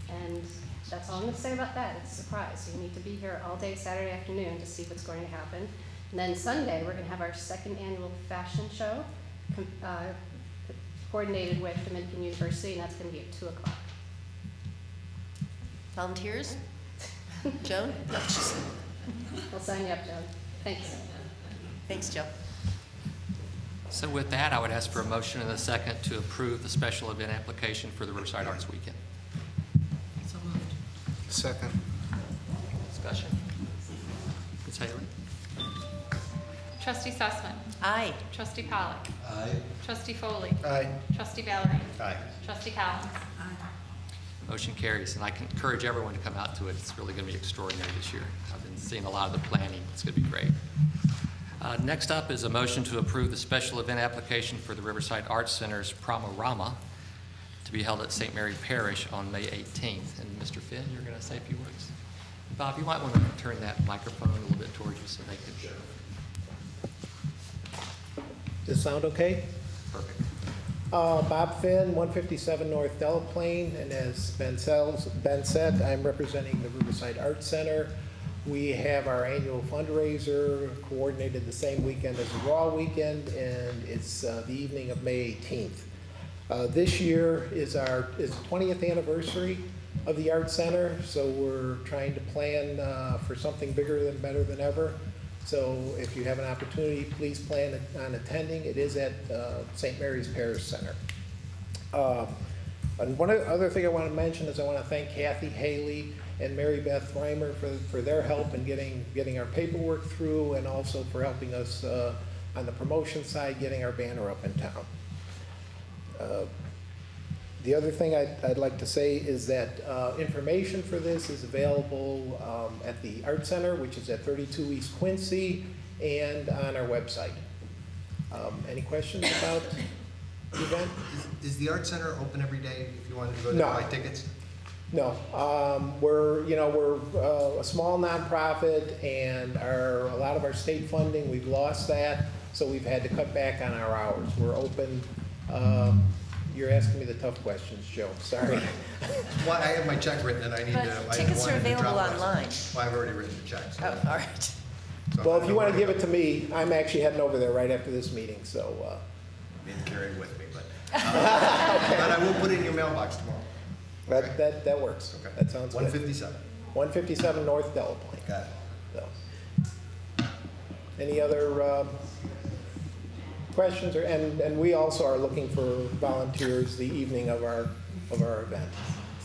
And that's all I'm going to say about that. It's a surprise. You need to be here all day Saturday afternoon to see what's going to happen. And then Sunday, we're going to have our second annual fashion show coordinated with Dominican University, and that's going to be at 2 o'clock. Volunteers? Joan? No, We'll sign you up, Joan. Thanks. Thanks, Joe. So with that, I would ask for a motion and a second to approve the special event application for the Riverside Arts Weekend. So moved. Second. Discussion? Ms. Haley? Trustee Sussman. Aye. Trustee Pollock. Aye. Trustee Foley. Aye. Trustee Valerie. Aye. Trustee Collins. Motion carries, and I can encourage everyone to come out to it. It's really going to be extraordinary this year. I've been seeing a lot of the planning. It's going to be great. Next up is a motion to approve the special event application for the Riverside Arts Center's Prom-a-Rama to be held at St. Mary Parish on May 18th. And Mr. Finn, you're going to say a few words. Bob, you might want to turn that microphone a little bit towards you so they can show. Does it sound okay? Perfect. Bob Finn, 157 North Delaplane, and as Ben said, I'm representing the Riverside Arts Center. We have our annual fundraiser coordinated the same weekend as the Raw Weekend, and it's the evening of May 18th. This year is the 20th anniversary of the Arts Center, so we're trying to plan for something bigger and better than ever. So if you have an opportunity, please plan on attending. It is at St. Mary's Parish Center. And one other thing I want to mention is I want to thank Kathy Haley and Mary Beth Reimer for their help in getting our paperwork through, and also for helping us on the promotion side, getting our banner up in town. The other thing I'd like to say is that information for this is available at the Art Center, which is at 32 East Quincy, and on our website. Any questions about the event? Is the Art Center open every day if you wanted to go there No. and buy tickets? No, we're a small nonprofit, and a lot of our state funding, we've lost that, so we've had to cut back on our hours. We're open. You're asking me the tough questions, Joe. Sorry. Well, I have my check written, and I need But to. tickets are available online. Well, I've already written the check. So Oh, all right. so Well, I if you know want to where give it to me, I'm actually heading over there right after this meeting, so. I didn't carry it with me, but but I will put it in your mailbox tomorrow. That works. Okay. That sounds good. 157. 157 North Delaplane. Got it. So. Any other questions? And we also are looking for volunteers the evening of our event.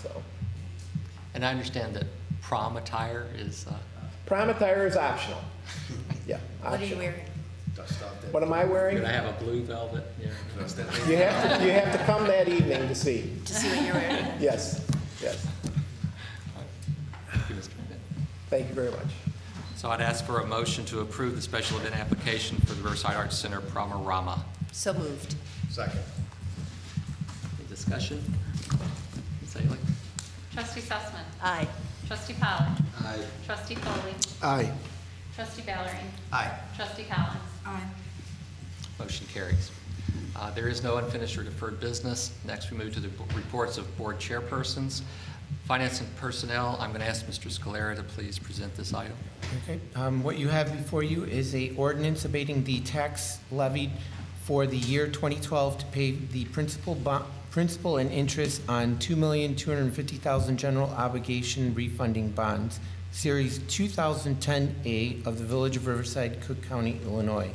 So. And I understand that prom attire is... Prom attire is optional. Yeah, optional. What are you wearing? Dust off that. What am I wearing? You're going to have a blue velvet? Yeah. Dust that. You have to come that evening to see. To see what you're wearing? Yes. Thank you, Mr. Finn. Thank you very much. So I'd ask for a motion to approve the special event application for the Riverside Arts Center Prom-a-Rama. So moved. Second. Any discussion? Ms. Haley? Trustee Sussman. Aye. Trustee Pollock. Aye. Trustee Foley. Aye. Trustee Valerie. Aye. Trustee Collins. Aye. Motion carries. There is no unfinished or deferred business. Next, we move to the reports of board chairpersons. Finance and Personnel, I'm going to ask Mr. Scalera to please present this item. Okay. What you have before you is a ordinance abating the tax levied for the year 2012 to pay the principal and interest on $2,250,000 general obligation refunding bonds, Series 2010A of the Village of Riverside, Cook County, Illinois.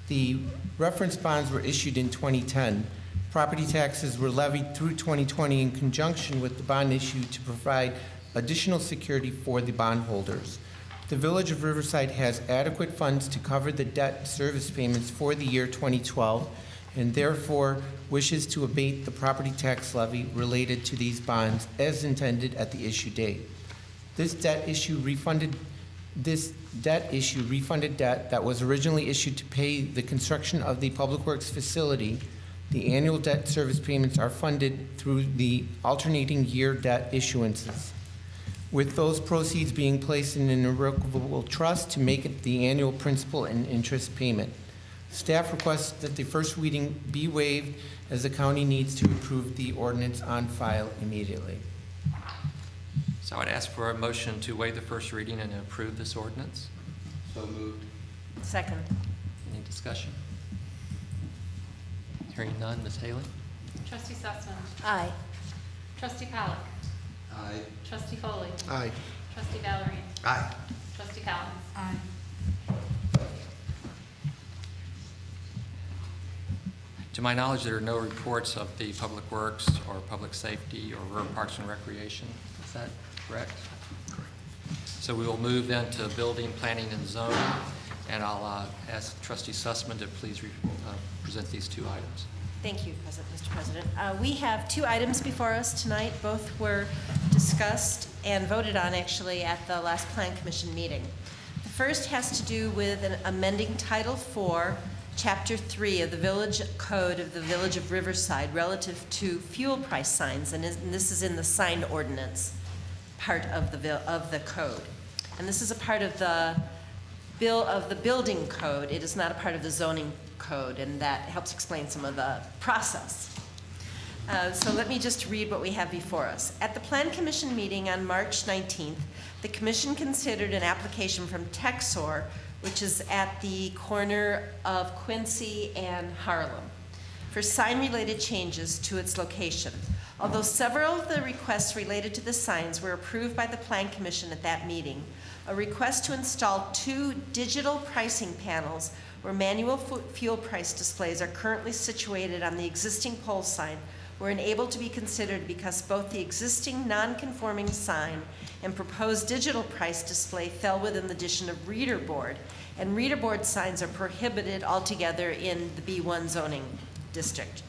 The reference bonds were issued in 2010. Property taxes were levied through 2020 in conjunction with the bond issue to provide additional security for the bondholders. The Village of Riverside has adequate funds to cover the debt service payments for the year 2012 and therefore wishes to abate the property tax levy related to these bonds as intended at the issue date. This debt issue refunded debt that was originally issued to pay the construction of the Public Works facility. The annual debt service payments are funded through the alternating year debt issuances, with those proceeds being placed in an irrevocable trust to make it the annual principal and interest payment. Staff requests that the first reading be waived, as the county needs to approve the ordinance on file immediately. So I'd ask for a motion to waive the first reading and approve this ordinance. So moved. Second. Any discussion? Hearing none, Ms. Haley? Trustee Sussman. Aye. Trustee Pollock. Aye. Trustee Foley. Aye. Trustee Valerie. Aye. Trustee Collins. Aye. To my knowledge, there are no reports of the Public Works or Public Safety or Rural Parks and Recreation. Is that correct? Correct. So we will move then to Building, Planning, and Zoning, and I'll ask Trustee Sussman to please present these two items. Thank you, Mr. President. We have two items before us tonight. Both were discussed and voted on, actually, at the last Plan Commission meeting. The first has to do with amending Title IV, Chapter 3 of the Village Code of the Village of Riverside relative to fuel price signs, and this is in the sign ordinance part of the code. And this is a part of the building code. It is not a part of the zoning code, and that helps explain some of the process. So let me just read what we have before us. At the Plan Commission meeting on March 19th, the Commission considered an application from Texor, which is at the corner of Quincy and Harlem, for sign-related changes to its location. Although several of the requests related to the signs were approved by the Plan Commission at that meeting, a request to install 2 digital pricing panels where manual fuel price displays are currently situated on the existing pole sign were unable to be considered because both the existing non-conforming sign and proposed digital price display fell within the addition of reader board, and reader board signs are prohibited altogether in the B1 zoning district.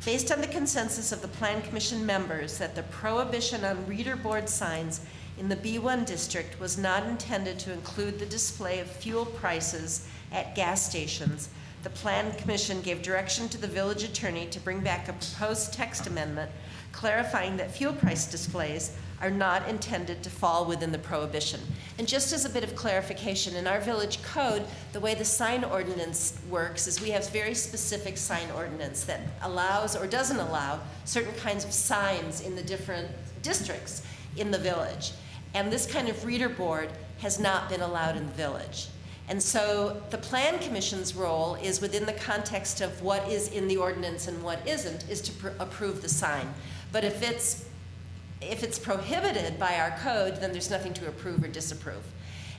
Based on the consensus of the Plan Commission members that the prohibition on reader board signs in the B1 district was not intended to include the display of fuel prices at gas stations, the Plan Commission gave direction to the village attorney to bring back a proposed text amendment clarifying that fuel price displays are not intended to fall within the prohibition. And just as a bit of clarification, in our village code, the way the sign ordinance works is we have very specific sign ordinance that allows or doesn't allow certain kinds of signs in the different districts in the village. And this kind of reader board has not been allowed in the village. And so the Plan Commission's role is within the context of what is in the ordinance and what isn't, is to approve the sign. But if it's prohibited by our code, then there's nothing to approve or disapprove.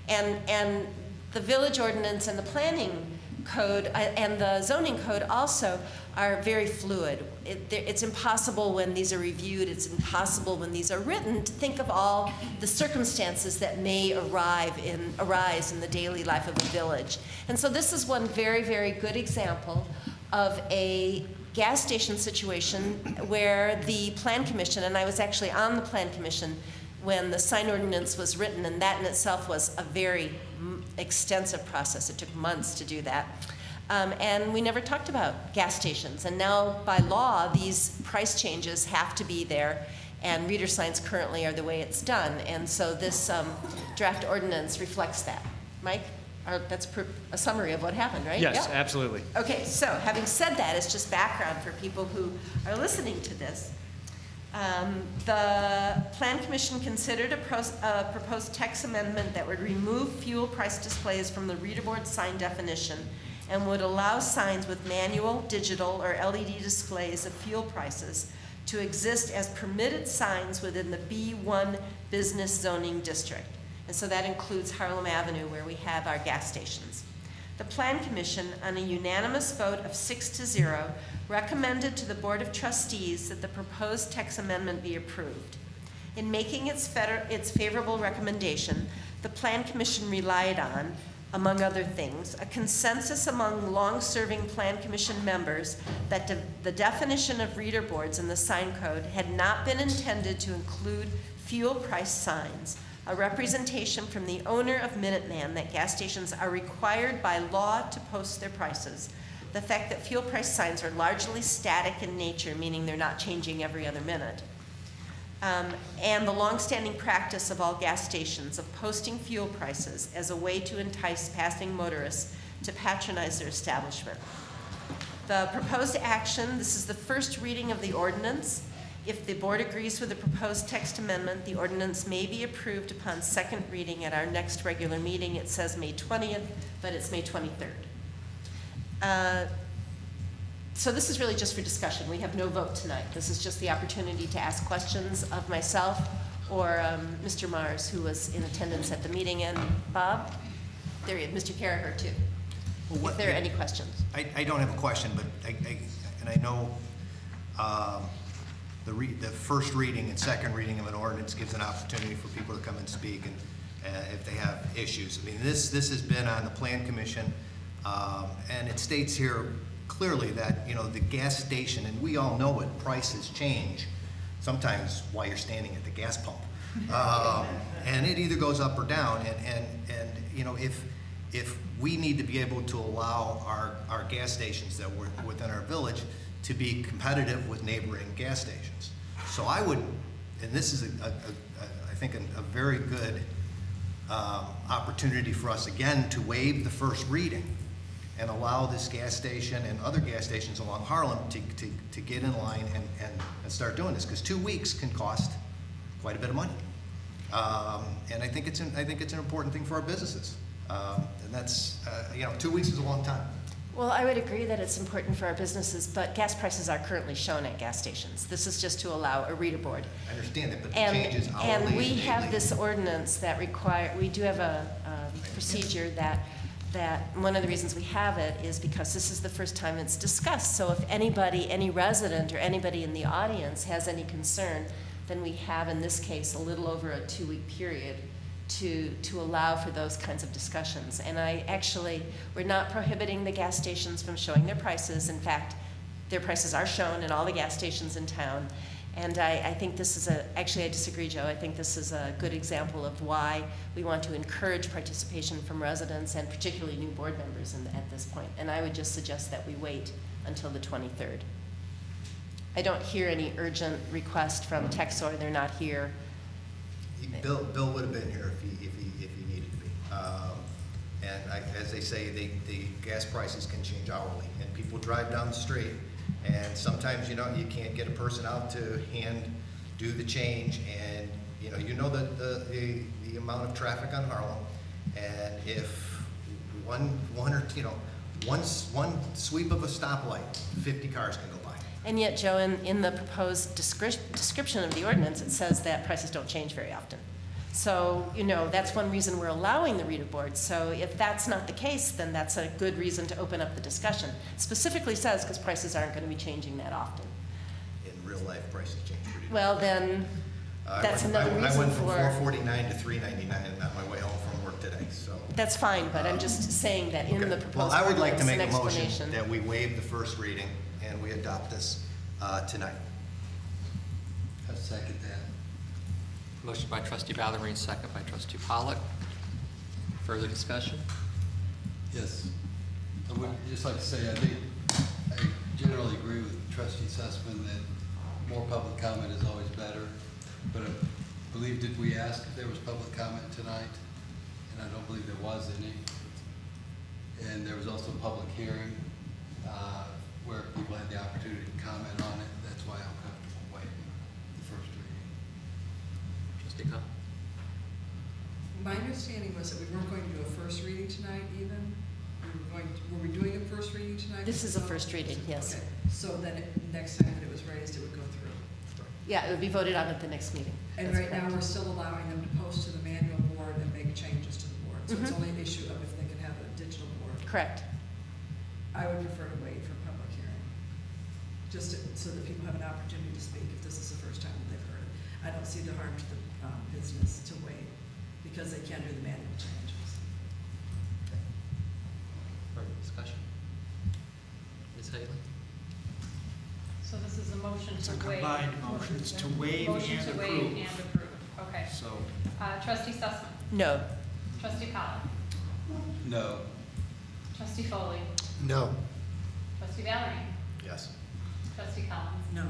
And the village ordinance and the planning code and the zoning code also are very fluid. It's impossible when these are reviewed, it's impossible when these are written to think of all the circumstances that may arise in the daily life of a village. And so this is one very, very good example of a gas station situation where the Plan Commission, and I was actually on the Plan Commission when the sign ordinance was written, and that in itself was a very extensive process. It took months to do that. And we never talked about gas stations. And now, by law, these price changes have to be there, and reader signs currently are the way it's done. And so this draft ordinance reflects that. Mike? That's a summary of what happened, right? Yes, yep. Absolutely. Okay, so having said that, it's just background for people who are listening to this. The Plan Commission considered a proposed text amendment that would remove fuel price displays from the reader board sign definition and would allow signs with manual, digital, or LED displays of fuel prices to exist as permitted signs within the B1 business zoning district. And so that includes Harlem Avenue, where we have our gas stations. The Plan Commission, on a unanimous vote of 6-0, recommended to the Board of Trustees that the proposed text amendment be approved. In making its favorable recommendation, the Plan Commission relied on among other things, a consensus among long-serving Plan Commission members that the definition of reader boards in the sign code had not been intended to include fuel price signs, a representation from the owner of Minuteman that gas stations are required by law to post their prices, the fact that fuel price signs are largely static in nature, meaning they're not changing every other minute, and the longstanding practice of all gas stations of posting fuel prices as a way to entice passing motorists to patronize their establishment. The proposed action, this is the first reading of the ordinance. If the board agrees with the proposed text amendment, the ordinance may be approved upon second reading at our next regular meeting. It says May 20th, but it's May 23rd. So this is really just for discussion. We have no vote tonight. This is just the opportunity to ask questions of myself or Mr. Mars, who was in attendance at the meeting, and Bob. There he is, Mr. Carraher, too. Well, if there are any questions. I don't have a question, but I know the first reading and second reading of an ordinance gives an opportunity for people to come and speak and if they have issues. I mean, this has been on the Plan Commission, and it states here clearly that, you know, the gas station, and we all know it, prices change sometimes while you're standing at the gas pump. And it either goes up or down, and you know, if we need to be able to allow our gas stations that were within our village to be competitive with neighboring gas stations. So I would, and this is I think a very good opportunity for us again to waive the first reading and allow this gas station and other gas stations along Harlem to get in line and start doing this, because 2 weeks can cost quite a bit of money. And I think it's an important thing for our businesses. And that's, you know, 2 weeks is a long time. Well, I would agree that it's important for our businesses, but gas prices are currently shown at gas stations. This is just to allow a reader board. I understand that, but the change is hourly. And we have this ordinance that we do have a procedure that one of the reasons we have it is because this is the first time it's discussed. So if anybody, any resident or anybody in the audience has any concern, then we have in this case a little over a 2-week period to allow for those kinds of discussions. And we're not prohibiting the gas stations from showing their prices. In fact, their prices are shown in all the gas stations in town. And I think this is actually I disagree, Joe. I think this is a good example of why we want to encourage participation from residents and particularly new board members at this point. And I would just suggest that we wait until the 23rd. I don't hear any urgent request from Texor. They're not here. Bill would have been here if he needed to be. And as they say, the gas prices can change hourly, and people drive down the street, and sometimes you can't get a person out to do the change, and you know the amount of traffic on Harlem, and if one sweep of a stoplight, 50 cars can go by. And yet, Joe, in the proposed description of the ordinance, it says that prices don't change very often. So, that's one reason we're allowing the reader board. So if that's not the case, then that's a good reason to open up the discussion. Specifically says because prices aren't going to be changing that often. In real life, prices change pretty well, then that's another reason I went from for $4.49 to $3.99 on my way home from work today. So that's fine, but I'm just saying that in the proposed Well, I would like to make an a motion that we waive the first reading and we adopt this tonight. I second that. Motion by Trustee Ballerine, second by Trustee Pollock. Further discussion? Yes. I would just like to say I generally agree with Trustee Sussman that more public comment is always better. But I believe, did we ask if there was public comment tonight? And I don't believe there was any. And there was also a public hearing where people had the opportunity to comment on it. That's why I'm comfortable waiving the first reading. Trustee Cobb? My understanding was that we weren't going to do a first reading tonight even. Were we doing a first reading tonight? This is a first reading, yes. Okay. So then next time that it was raised, it would go through. Yeah, it would be voted on at the next meeting. And That's right correct. now, we're still allowing them to post to the manual board and make changes to the board. So it's only an issue of if they can have a digital board. Correct. I would prefer to wait for public hearing, so that people have an opportunity to speak if this is the first time that they've heard it. I don't see the harm to the business to wait because they can do the manual changes. Haley? So this is a motion It's a to waive. combined motion. It's to waive Motion and to waive approve. and approve, okay. So, Trustee Sussman. No. Trustee Pollak. No. Trustee Foley. No. Trustee Valerie. Yes. Trustee Collins. No.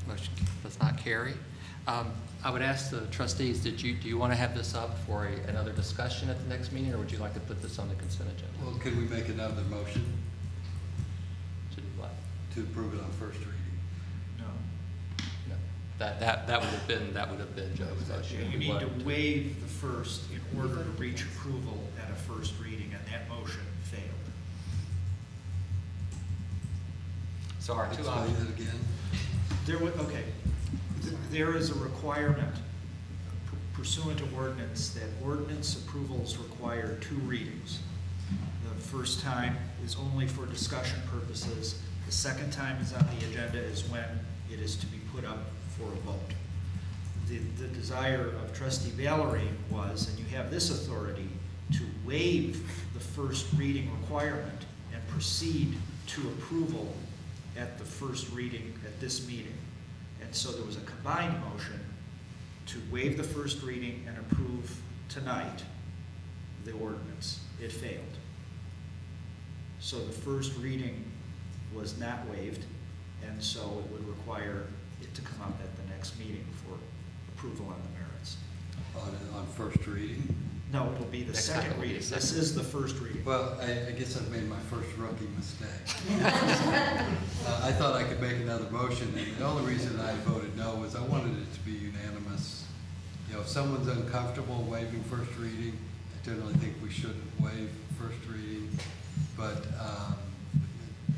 Motion does not carry. I would ask the trustees, do you want to have this up for another discussion at the next meeting, or would you like to put this on the consent agenda? Well, could we make another motion To do what? to approve it on first reading? no. No. That would have been Joe's motion. You We need wanted to waive the first in order to reach approval at a first reading, and that motion failed. So our two Explain options. that again. There is a requirement pursuant to ordinance that ordinance approvals require 2 readings. The first time is only for discussion purposes. The second time is on the agenda is when it is to be put up for a vote. The desire of Trustee Valerie was, and you have this authority, to waive the first reading requirement and proceed to approval at the first reading at this meeting. And so there was a combined motion to waive the first reading and approve tonight the ordinance. It failed. So the first reading was not waived, and so it would require it to come up at the next meeting for approval on the merits. On first reading? No, it'll be the Next time second it'll be reading. the This second. is the first reading. Well, I guess I've made my first rookie mistake. I thought I could make another motion, and the only reason I voted no was I wanted it to be unanimous. You know, if someone's uncomfortable waiving first reading, I generally think we shouldn't waive first reading. But,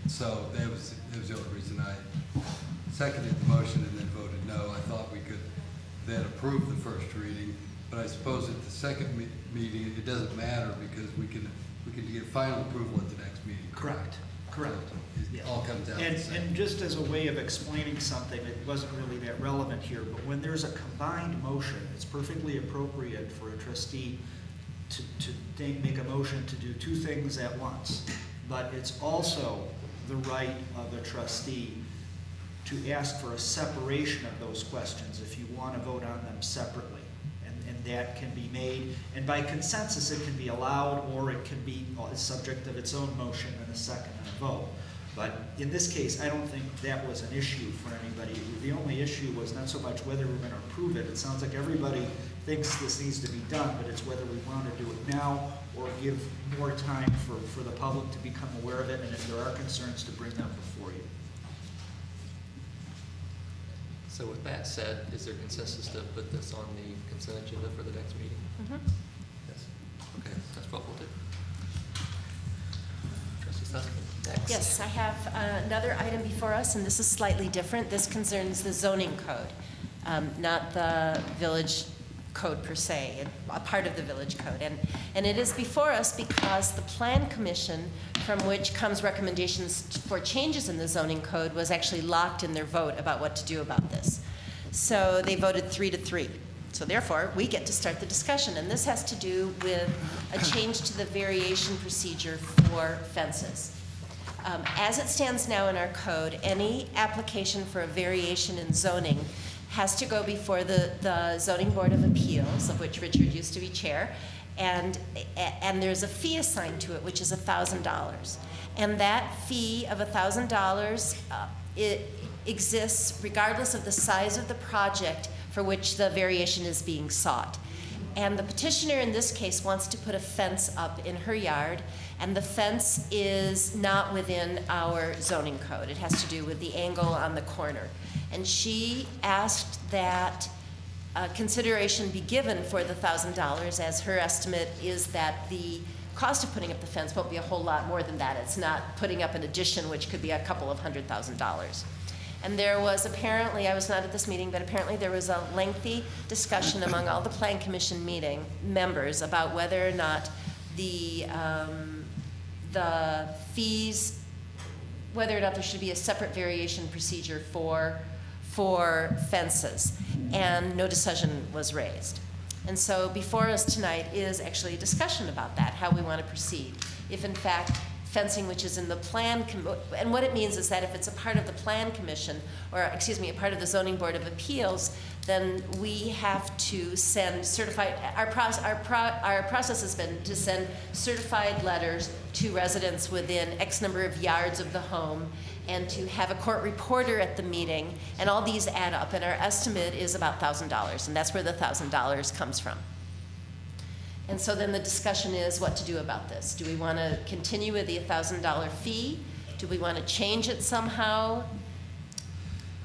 so that was the only reason I seconded the motion and then voted no. I thought we could then approve the first reading, but I suppose at the second meeting, it doesn't matter because we can get final approval at the next meeting. Correct. Correct. So it all comes out the same. And just as a way of explaining something, it wasn't really that relevant here, but when there's a combined motion, it's perfectly appropriate for a trustee to make a motion to do 2 things at once. But it's also the right of a trustee to ask for a separation of those questions if you want to vote on them separately. And that can be made, and by consensus it can be allowed, or it can be a subject of its own motion and a second and a vote. But in this case, I don't think that was an issue for anybody. The only issue was not so much whether we're going to approve it. It sounds like everybody thinks this needs to be done, but it's whether we want to do it now or give more time for the public to become aware of it, and if there are concerns, to bring them before you. So with that said, is there consensus to put this on the consent agenda for the next meeting? Yes. Okay, that's what we'll do. Trustee Sussman, next. Yes, I have another item before us, and this is slightly different. This concerns the zoning code, not the village code per se, a part of the village code. And it is before us because the Plan Commission, from which comes recommendations for changes in the zoning code, was actually locked in their vote about what to do about this. So they voted 3-3. So therefore, we get to start the discussion. And this has to do with a change to the variation procedure for fences. As it stands now in our code, any application for a variation in zoning has to go before the Zoning Board of Appeals, of which Richard used to be chair, and there's a fee assigned to it, which is $1,000. And that fee of $1,000, it exists regardless of the size of the project for which the variation is being sought. And the petitioner in this case wants to put a fence up in her yard, and the fence is not within our zoning code. It has to do with the angle on the corner. And she asked that consideration be given for the $1,000, as her estimate is that the cost of putting up the fence won't be a whole lot more than that. It's not putting up an addition, which could be a couple of $100,000. And there was apparently, I was not at this meeting, but apparently there was a lengthy discussion among all the Plan Commission meeting members about whether or not the fees, whether or not there should be a separate variation procedure for fences, and no decision was raised. And so before us tonight is actually a discussion about that, how we want to proceed. If in fact fencing which is in the and what it means is that if it's a part of the plan commission, or excuse me, a part of the zoning board of appeals, then we have to send certified, our process has been to send certified letters to residents within X number of yards of the home, and to have a court reporter at the meeting, and all these add up, and our estimate is about $1,000, and that's where the $1,000 comes from. And so then the discussion is what to do about this. Do we want to continue with the $1,000 fee? Do we want to change it somehow?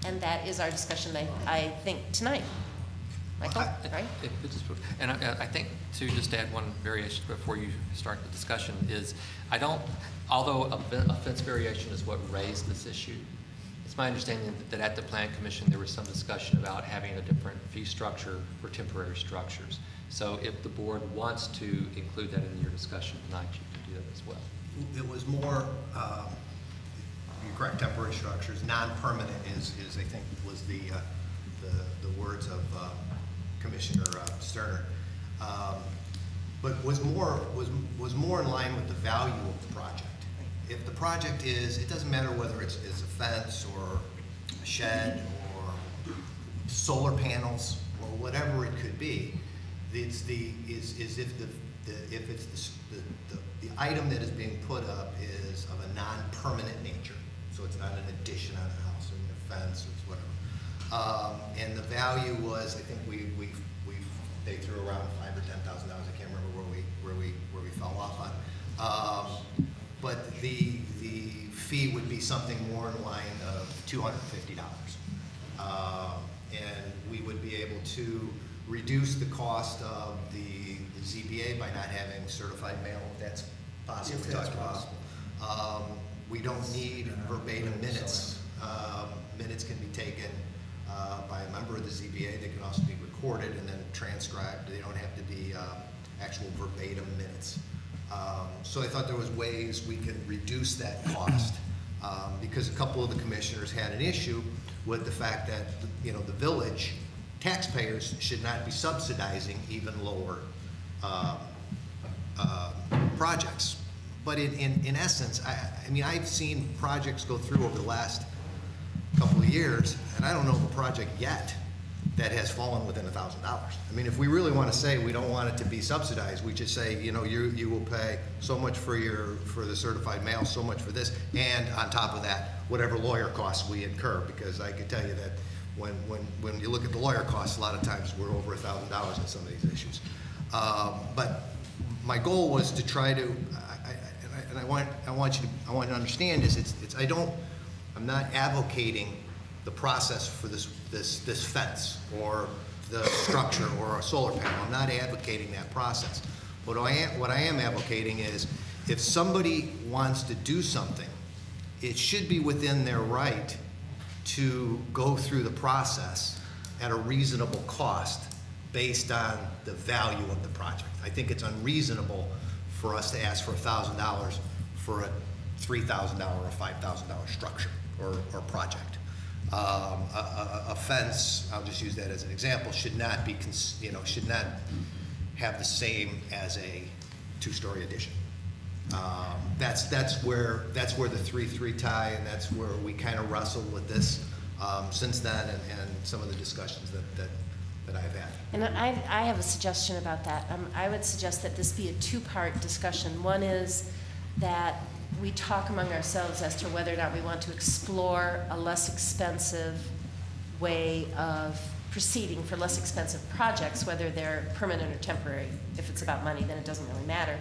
And that is our discussion, I think, tonight. Michael, right? And I think, to just add one variation before you start the discussion, is although a fence variation is what raised this issue, it's my understanding that at the Plan Commission there was some discussion about having a different fee structure for temporary structures. So if the board wants to include that in your discussion tonight, you can do that as well. It was more, you're correct, temporary structures. Non-permanent is I think was the words of Commissioner Sterner, but was more in line with the value of the project. If the project is, it doesn't matter whether it's a fence or a shed or solar panels or whatever it could be. It's if the item that is being put up is of a non-permanent nature, so it's not an addition on a house or a fence or whatever. And the value was, I think they threw around $5,000 or $10,000. I can't remember where we fell off on. But the fee would be something more in line of $250, and we would be able to reduce the cost of the ZBA by not having certified mail, if that's possible. If that's possible. We don't need verbatim minutes. Minutes can be taken by a member of the ZBA. They can also be recorded and then transcribed. They don't have to be actual verbatim minutes. So I thought there was ways we could reduce that cost because a couple of the commissioners had an issue with the fact that the village taxpayers should not be subsidizing even lower projects. But in essence, I mean, I've seen projects go through over the last couple of years, and I don't know of a project yet that has fallen within $1,000. I mean, if we really want to say we don't want it to be subsidized, we just say, you will pay so much for the certified mail, so much for this, and on top of that, whatever lawyer costs we incur, because I can tell you that when you look at the lawyer costs, a lot of times we're over $1,000 on some of these issues. But my goal was to try to, and I want you to understand is I'm not advocating the process for this fence or the structure or a solar panel. I'm not advocating that process. What I am advocating is if somebody wants to do something, it should be within their right to go through the process at a reasonable cost based on the value of the project. I think it's unreasonable for us to ask for $1,000 for a $3,000 or $5,000 structure or project. A fence, I'll just use that as an example, should not be, should not have the same as a two-story addition. That's where the 3-3 tie, and that's where we kind of wrestled with this since then, and some of the discussions that I've had. And I have a suggestion about that. I would suggest that this be a two-part discussion. One is that we talk among ourselves as to whether or not we want to explore a less expensive way of proceeding for less expensive projects, whether they're permanent or temporary. If it's about money, then it doesn't really matter.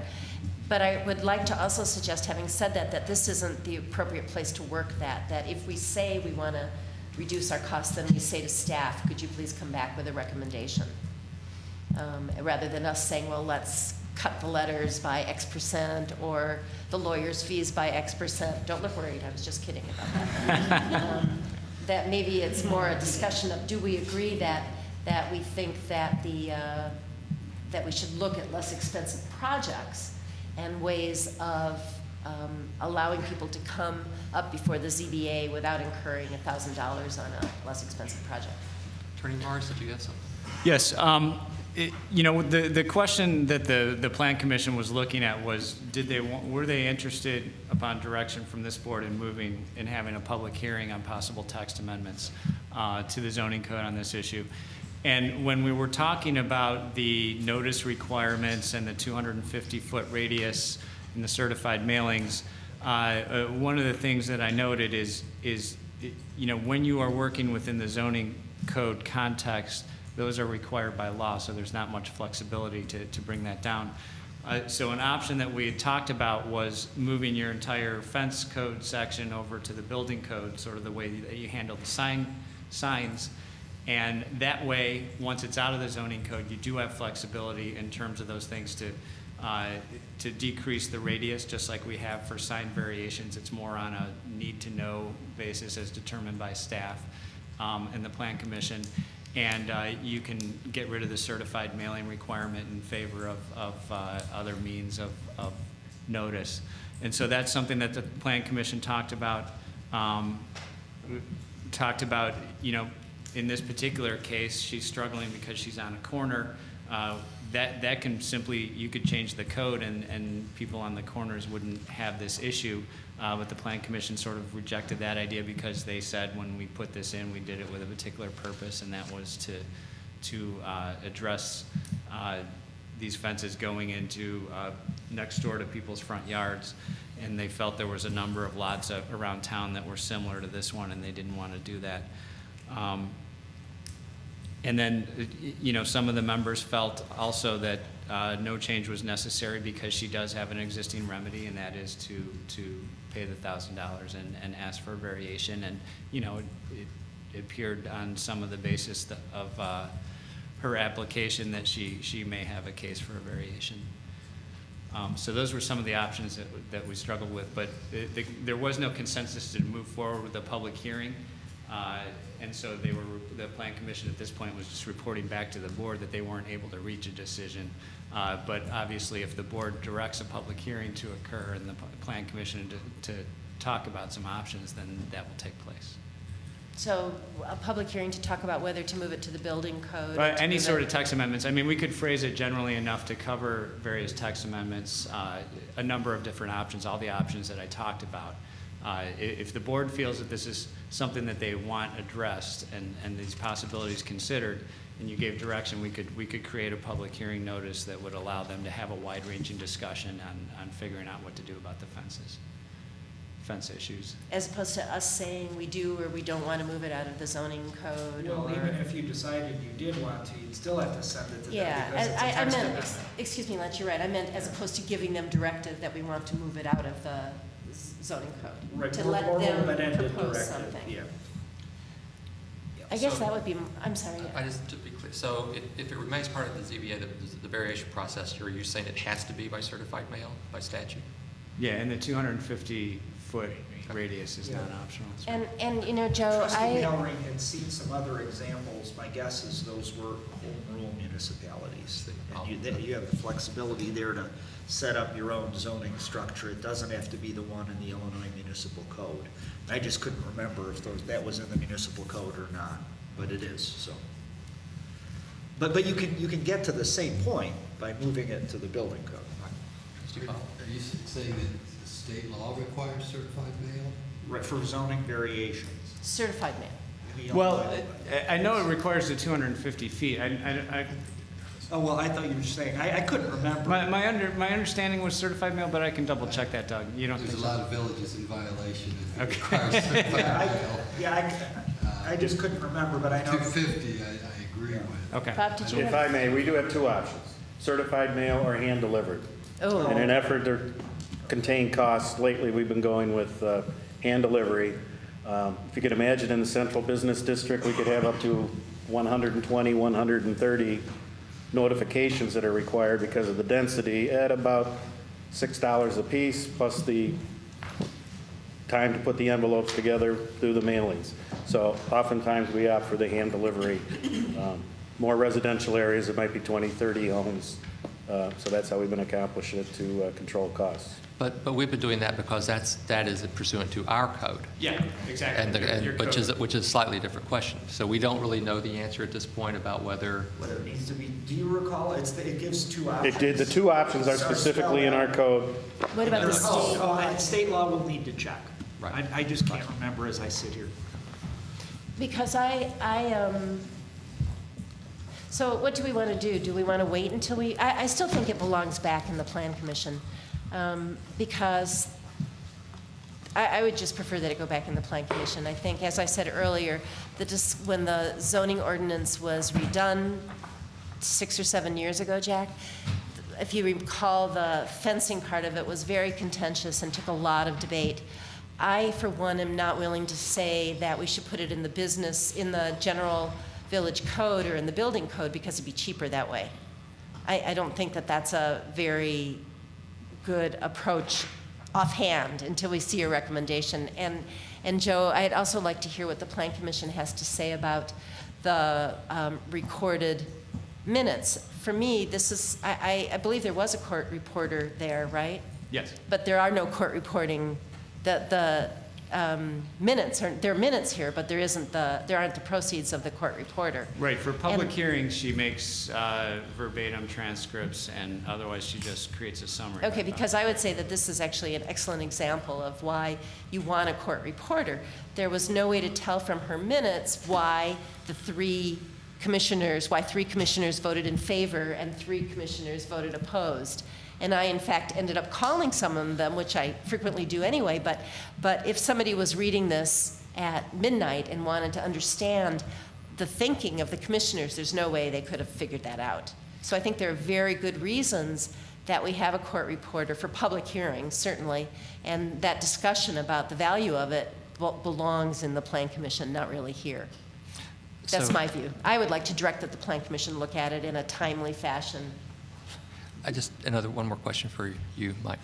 But I would like to also suggest, having said that this isn't the appropriate place to work that if we say we want to reduce our costs, then we say to staff, could you please come back with a recommendation? Rather than us saying, well, let's cut the letters by X% or the lawyer's fees by X%. Don't look worried, I was just kidding about that. That maybe it's more a discussion of, do we agree that we think that that we should look at less expensive projects and ways of allowing people to come up before the ZBA without incurring $1,000 on a less expensive project. Attorney Morris, did you have something? Yes. The question that the Plan Commission was looking at was, were they interested, upon direction from this board, in moving and having a public hearing on possible text amendments to the zoning code on this issue? And when we were talking about the notice requirements and the 250-foot radius in the certified mailings, one of the things that I noted is when you are working within the zoning code context, those are required by law, so there's not much flexibility to bring that down. So an option that we had talked about was moving your entire fence code section over to the building code, sort of the way that you handle the signs. And that way, once it's out of the zoning code, you do have flexibility in terms of those things to decrease the radius, just like we have for sign variations. It's more on a need-to-know basis as determined by staff and the Plan Commission. And you can get rid of the certified mailing requirement in favor of other means of notice. And so that's something that the Plan Commission talked about. In this particular case, she's struggling because she's on a corner. That can simply, you could change the code and people on the corners wouldn't have this issue. But the Plan Commission sort of rejected that idea because they said when we put this in, we did it with a particular purpose, and that was to address these fences going into next door to people's front yards. And they felt there was a number of lots around town that were similar to this one, and they didn't want to do that. And then, some of the members felt also that no change was necessary because she does have an existing remedy, and that is to pay the $1,000 and ask for a variation. And, it appeared on some of the basis of her application that she may have a case for a variation. So those were some of the options that we struggled with, but there was no consensus to move forward with a public hearing. And so the Plan Commission at this point was just reporting back to the board that they weren't able to reach a decision. But obviously, if the board directs a public hearing to occur and the Plan Commission to talk about some options, then that will take place. So a public hearing to talk about whether to move it to the building code? Any sort of text amendments. I mean, we could phrase it generally enough to cover various text amendments, a number of different options, all the options that I talked about. If the board feels that this is something that they want addressed and these possibilities considered, and you gave direction, we could create a public hearing notice that would allow them to have a wide-ranging discussion on figuring out what to do about the fence issues. As opposed to us saying we do or we don't want to move it out of the zoning code? Well, or... even if you decided you did want to, you'd still have to send it to them yeah, because it's a text I meant, amendment. excuse me, Lynch, you're right. I meant as opposed to giving them directive that we want to move it out of the zoning code. Right, to more let them open-ended propose directive, something. yeah. I guess that would be, I'm sorry. I just, to be clear, so if it remains part of the ZBA, the variation process, are you saying it has to be by certified mail, by statute? Yeah, and the 250-foot radius is not optional. And Joe, Trustee Hellring had seen some other examples. My guess is those were home rule municipalities. And you have the flexibility there to set up your own zoning structure. It doesn't have to be the one in the Illinois Municipal Code. I just couldn't remember if that was in the municipal code or not, but it is, so. But you can get to the same point by moving it to the building code. Are you saying that the state law requires certified mail? Right, for zoning variations. Certified mail. Well, I know it requires the 250 feet. Oh, well, I thought you were saying, I couldn't remember. My understanding was certified mail, but I can double check that, Doug. You don't There's think a so? lot of villages in violation if it Okay. requires certified mail. I just couldn't remember, but I know. 250, I agree with. Okay. Bob, did you If I may, we do have two options, certified mail or hand delivered. Oh. In an effort to contain costs, lately we've been going with hand delivery. If you could imagine in the central business district, we could have up to 120, 130 notifications that are required because of the density at about $6 a piece, plus the time to put the envelopes together through the mailings. So oftentimes we opt for the hand delivery. More residential areas, it might be 20, 30 homes. So that's how we've been accomplishing it, to control costs. But we've been doing that because that is pursuant to our code. Yeah, exactly. And which is a slightly different question. So we don't really know the answer at this point about whether it needs to be, do you recall? It gives two options. It did, the two options are specifically in our code. What about the state? Oh, and state law will need to check. Right. I just can't remember as I sit here. Because so what do we want to do? Do we want to wait until I still think it belongs back in the Plan Commission, because I would just prefer that it go back in the Plan Commission. I think, as I said earlier, when the zoning ordinance was redone 6 or 7 years ago, Jack, if you recall, the fencing part of it was very contentious and took a lot of debate. I, for one, am not willing to say that we should put it in the general village code or in the building code, because it'd be cheaper that way. I don't think that that's a very good approach offhand until we see a recommendation. And Joe, I'd also like to hear what the Plan Commission has to say about the recorded minutes. For me, this is, I believe there was a court reporter there, right? Yes. But there are no court reporting. The minutes there are minutes here, but there aren't the proceeds of the court reporter. Right. For public hearings, she makes verbatim transcripts, and otherwise she just creates a summary. Okay, because I would say that this is actually an excellent example of why you want a court reporter. There was no way to tell from her minutes why three commissioners voted in favor and 3 commissioners voted opposed. And I, in fact, ended up calling some of them, which I frequently do anyway, but if somebody was reading this at midnight and wanted to understand the thinking of the commissioners, there's no way they could have figured that out. So I think there are very good reasons that we have a court reporter for public hearings, certainly, and that discussion about the value of it belongs in the Plan Commission, not really here. That's my view. I would like to direct that the Plan Commission look at it in a timely fashion. One more question for you, Mike.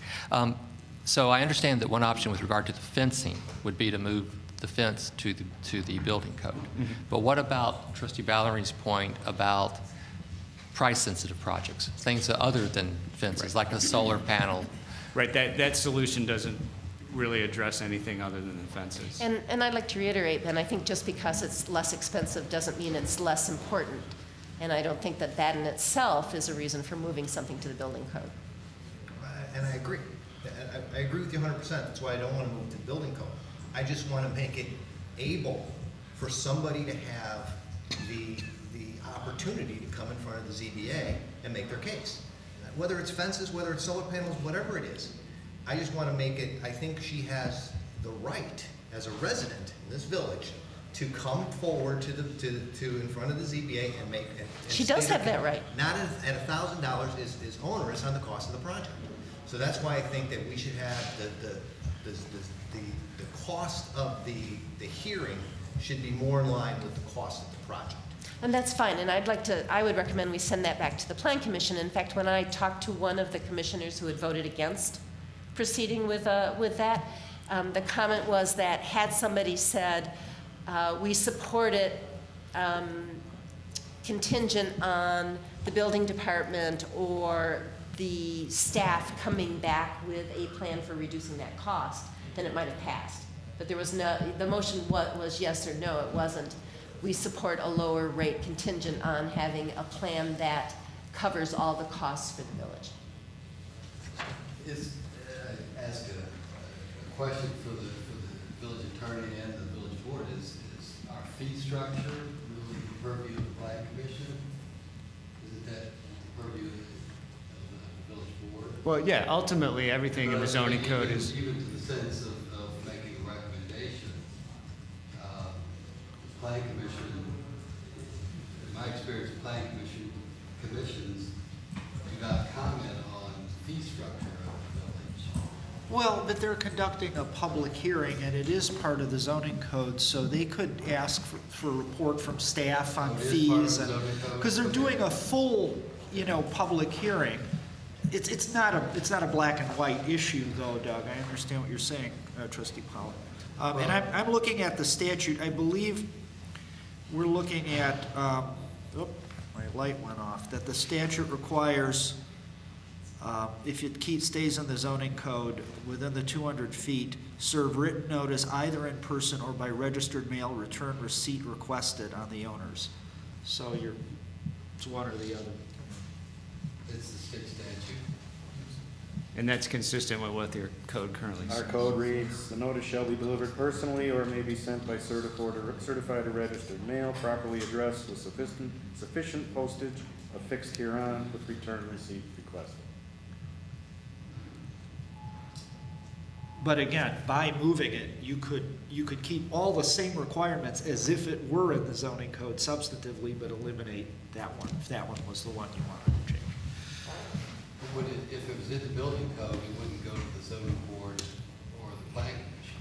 So I understand that one option with regard to the fencing would be to move the fence to the building code. Mm-hmm. But what about Trustee Ballering's point about price-sensitive projects, things other than fences, like a solar panel? Right. That solution doesn't really address anything other than the fences. And I'd like to reiterate, Ben, I think just because it's less expensive doesn't mean it's less important. And I don't think that in itself is a reason for moving something to the building code. And I agree. I agree with you 100%. That's why I don't want to move to the building code. I just want to make it able for somebody to have the opportunity to come in front of the ZBA and make their case. Whether it's fences, whether it's solar panels, whatever it is, I just want to make it, I think she has the right as a resident in this village to come forward to in front of the ZBA and make. She does have that right. Not at $1,000 is onerous on the cost of the project. So that's why I think that we should have the cost of the hearing should be more in line with the cost of the project. And that's fine. And I would recommend we send that back to the Plan Commission. In fact, when I talked to one of the commissioners who had voted against proceeding with that, the comment was that had somebody said, we support it contingent on the building department or the staff coming back with a plan for reducing that cost, then it might have passed. But there was no, the motion was yes or no, it wasn't. We support a lower rate contingent on having a plan that covers all the costs for the village. Ask a question for the village attorney and the village board. Is our fee structure really the purview of the Plan Commission? Isn't that the purview of the village board? Well, yeah, ultimately everything in the zoning code is... Even to the sense of making a recommendation, the Plan Commission, in my experience, Plan commissions do not comment on fee structure of the village. Well, but they're conducting a public hearing, and it is part of the zoning code, so they could ask for a report from staff on fees, because they're doing a full, public hearing. It's not a black and white issue, though, Doug. I understand what you're saying, Trustee Powell. And I'm looking at the statute. I believe we're looking at. My light went off. That the statute requires if it stays in the zoning code, within the 200 feet, serve written notice either in person or by registered mail, return receipt requested on the owners. So it's one or the other. It's the state statute. And that's consistent with what your code currently says. Our code reads, "The notice shall be delivered personally or may be sent by certified or registered mail, properly addressed with sufficient postage affixed hereon with return receipt requested." But again, by moving it, you could keep all the same requirements as if it were in the zoning code substantively, but eliminate that one, if that one was the one you wanted to change. If it was in the building code, it wouldn't go to the zoning board or the planning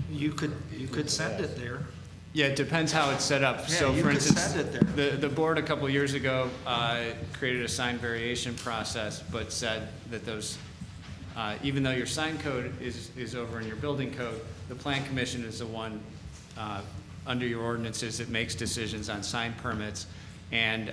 commission. You could send it there. Yeah, it depends how it's set up. Yeah, So you for could instance, send it there. the board a couple years ago created a sign variation process, but said that those, even though your sign code is over in your building code, the plan commission is the one under your ordinances that makes decisions on sign permits, and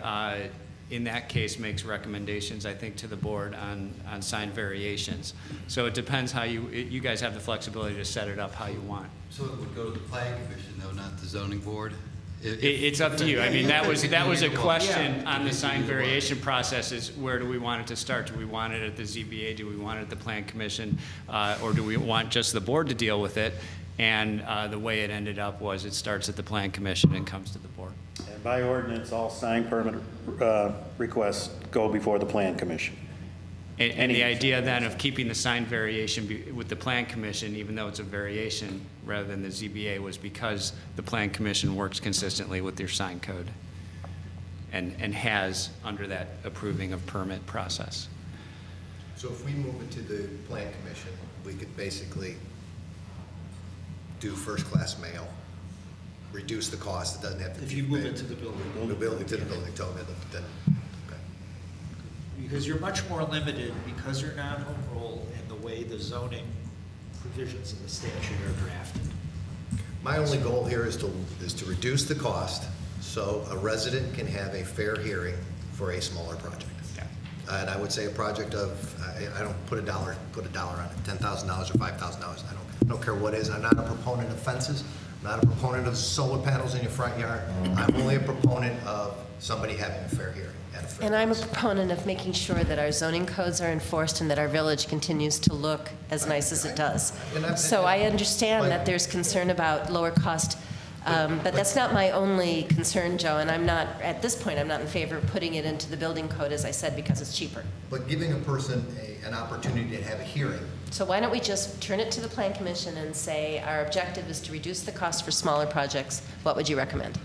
in that case makes recommendations, I think, to the board on sign variations. So it depends how you guys have the flexibility to set it up how you want. So it would go to the planning commission, though, not the zoning board? It's up to you. I mean, that was a question Yeah. on the sign variation process, is where do we want it to start? Do we want it at the ZBA? Do we want it at the plan commission? Or do we want just the board to deal with it? And the way it ended up was it starts at the plan commission and comes to the board. And by ordinance, all sign permit requests go before the plan commission. And the idea then of keeping the sign variation with the plan commission, even though it's a variation rather than the ZBA, was because the plan commission works consistently with your sign code and has under that approving of permit process. So if we move it to the plan commission, we could basically do first-class mail, reduce the cost. It doesn't have to be. If you move it to the building. The building to the building, then, okay. Because you're much more limited, because you're not home rule, in the way the zoning provisions of the statute are drafted. My only goal here is to reduce the cost so a resident can have a fair hearing for a smaller project. And I would say a project of, I don't put a dollar on it, $10,000 or $5,000. I don't care what it is. I'm not a proponent of fences. I'm not a proponent of solar panels in your front yard. I'm only a proponent of somebody having a fair hearing. And I'm a proponent of making sure that our zoning codes are enforced and that our village continues to look as nice as it does. So I understand that there's concern about lower cost, but that's not my only concern, Joe, and I'm not, at this point, I'm not in favor of putting it into the building code, as I said, because it's cheaper. But giving a person an opportunity to have a hearing. So why don't we just turn it to the Plan Commission and say our objective is to reduce the cost for smaller projects? What would you recommend?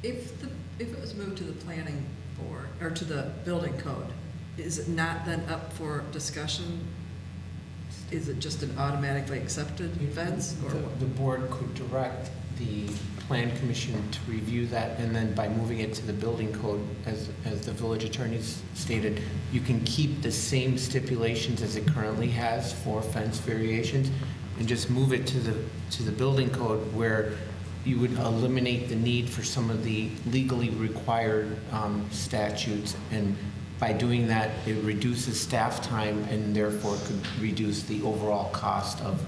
If it was moved to the planning board, or to the building code, is it not then up for discussion? Is it just an automatically accepted fence? Or The board could direct the plan commission to review that, and then by moving it to the building code, as the village attorney stated, you can keep the same stipulations as it currently has for fence variations, and just move it to the building code, where you would eliminate the need for some of the legally required statutes, and by doing that, it reduces staff time and therefore could reduce the overall cost of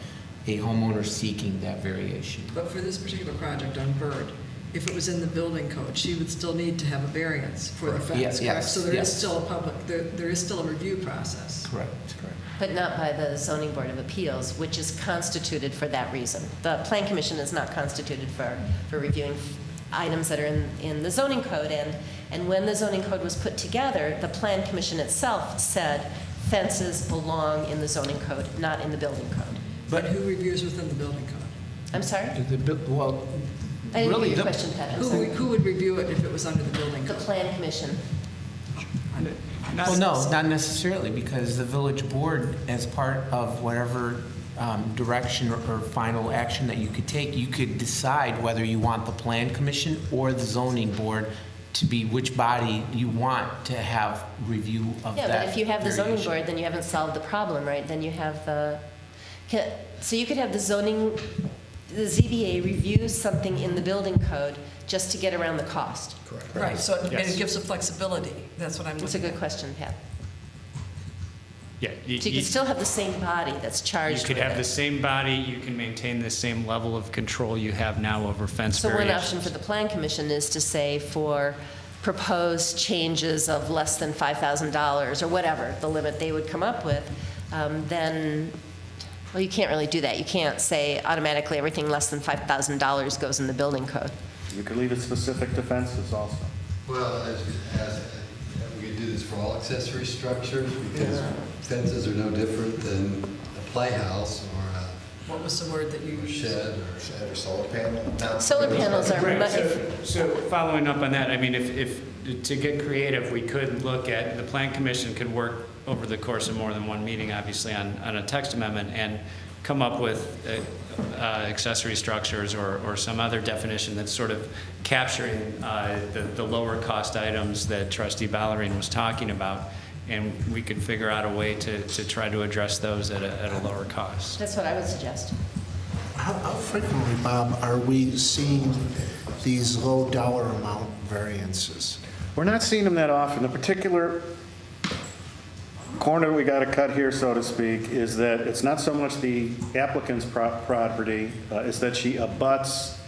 a homeowner seeking that variation. But for this particular project on Bird, if it was in the building code, she would still need to have a variance for the fence, correct? Yes, So there is yes. still there is still a review process. Correct. But not by the Zoning Board of Appeals, which is constituted for that reason. The Plan Commission is not constituted for reviewing items that are in the zoning code. And when the zoning code was put together, the Plan Commission itself said fences belong in the zoning code, not in the building code. But who reviews within the building code? I'm sorry? Well, I didn't really, get your question, Pat. I'm sorry. Who would review it if it was under the building The code? Plan Commission. Well, no, not necessarily, because the village board, as part of whatever direction or final action that you could take, you could decide whether you want the plan commission or the zoning board to be which body you want to have review of that. Yeah, but if you have the zoning variation. board, then you haven't solved the problem, right? Then you have so you could have the ZBA review something in the building code just to get around the cost? Correct. Right, so and Yes. it gives a flexibility. That's what I'm It's a looking good at. question, Pat. Yeah. So you can still have the same body that's charged You could with have it. the same body, you can maintain the same level of control you have now over fence So one variations. option for the Plan Commission is to say for proposed changes of less than $5,000 or whatever the limit they would come up with, then, well, you can't really do that. You can't say automatically everything less than $5,000 goes in the building code. You could leave it specific to fences also. Well, we could do this for all accessory structures, because fences are no different than a playhouse or What was the word that you a used? shed or solar panel. Solar panels are Right, much, so following up on that, I mean, if, to get creative, we could look at, the Plan Commission could work over the course of more than one meeting, obviously, on a text amendment and come up with accessory structures or some other definition that's sort of capturing the lower cost items that Trustee Ballerine was talking about. And we could figure out a way to try to address those at a lower cost. that's what I would suggest. How frequently, Bob, are we seeing these low dollar amount variances? We're not seeing them that often. The particular corner we got to cut here, so to speak, is that it's not so much the applicant's property, it's that she abuts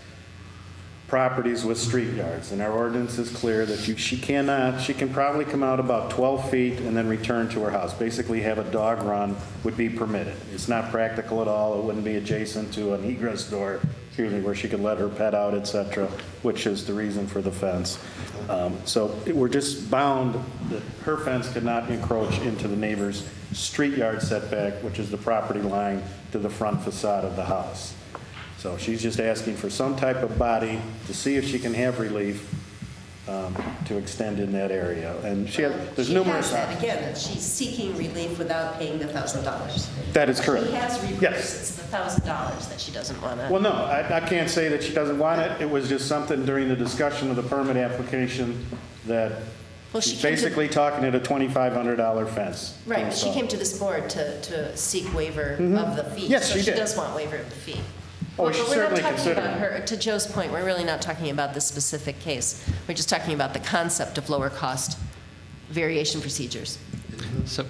properties with street yards. And our ordinance is clear that she can probably come out about 12 feet and then return to her house. Basically have a dog run would be permitted. It's not practical at all. It wouldn't be adjacent to an egress door, where she could let her pet out, et cetera, which is the reason for the fence. So we're just bound that her fence could not encroach into the neighbor's street yard setback, which is the property line to the front facade of the house. So she's just asking for some type of body to see if she can have relief to extend in that area. And there's numerous She has that, options. again, that she's seeking relief without paying the $1,000. That is correct. She has relief, Yes. it's the $1,000 that she doesn't want to. Well, no, I can't say that she doesn't want it. It was just something during the discussion of the permit application that Well, she she's came to- basically talking at a $2,500 fence. Right, but she So- came to this board to seek waiver of the fee. Yes, So she she did. does want waiver of the fee. Oh, Well, she's but we're not certainly talking considering about her, to Joe's point, we're really not talking about this specific case. We're just talking about the concept of lower cost variation procedures. So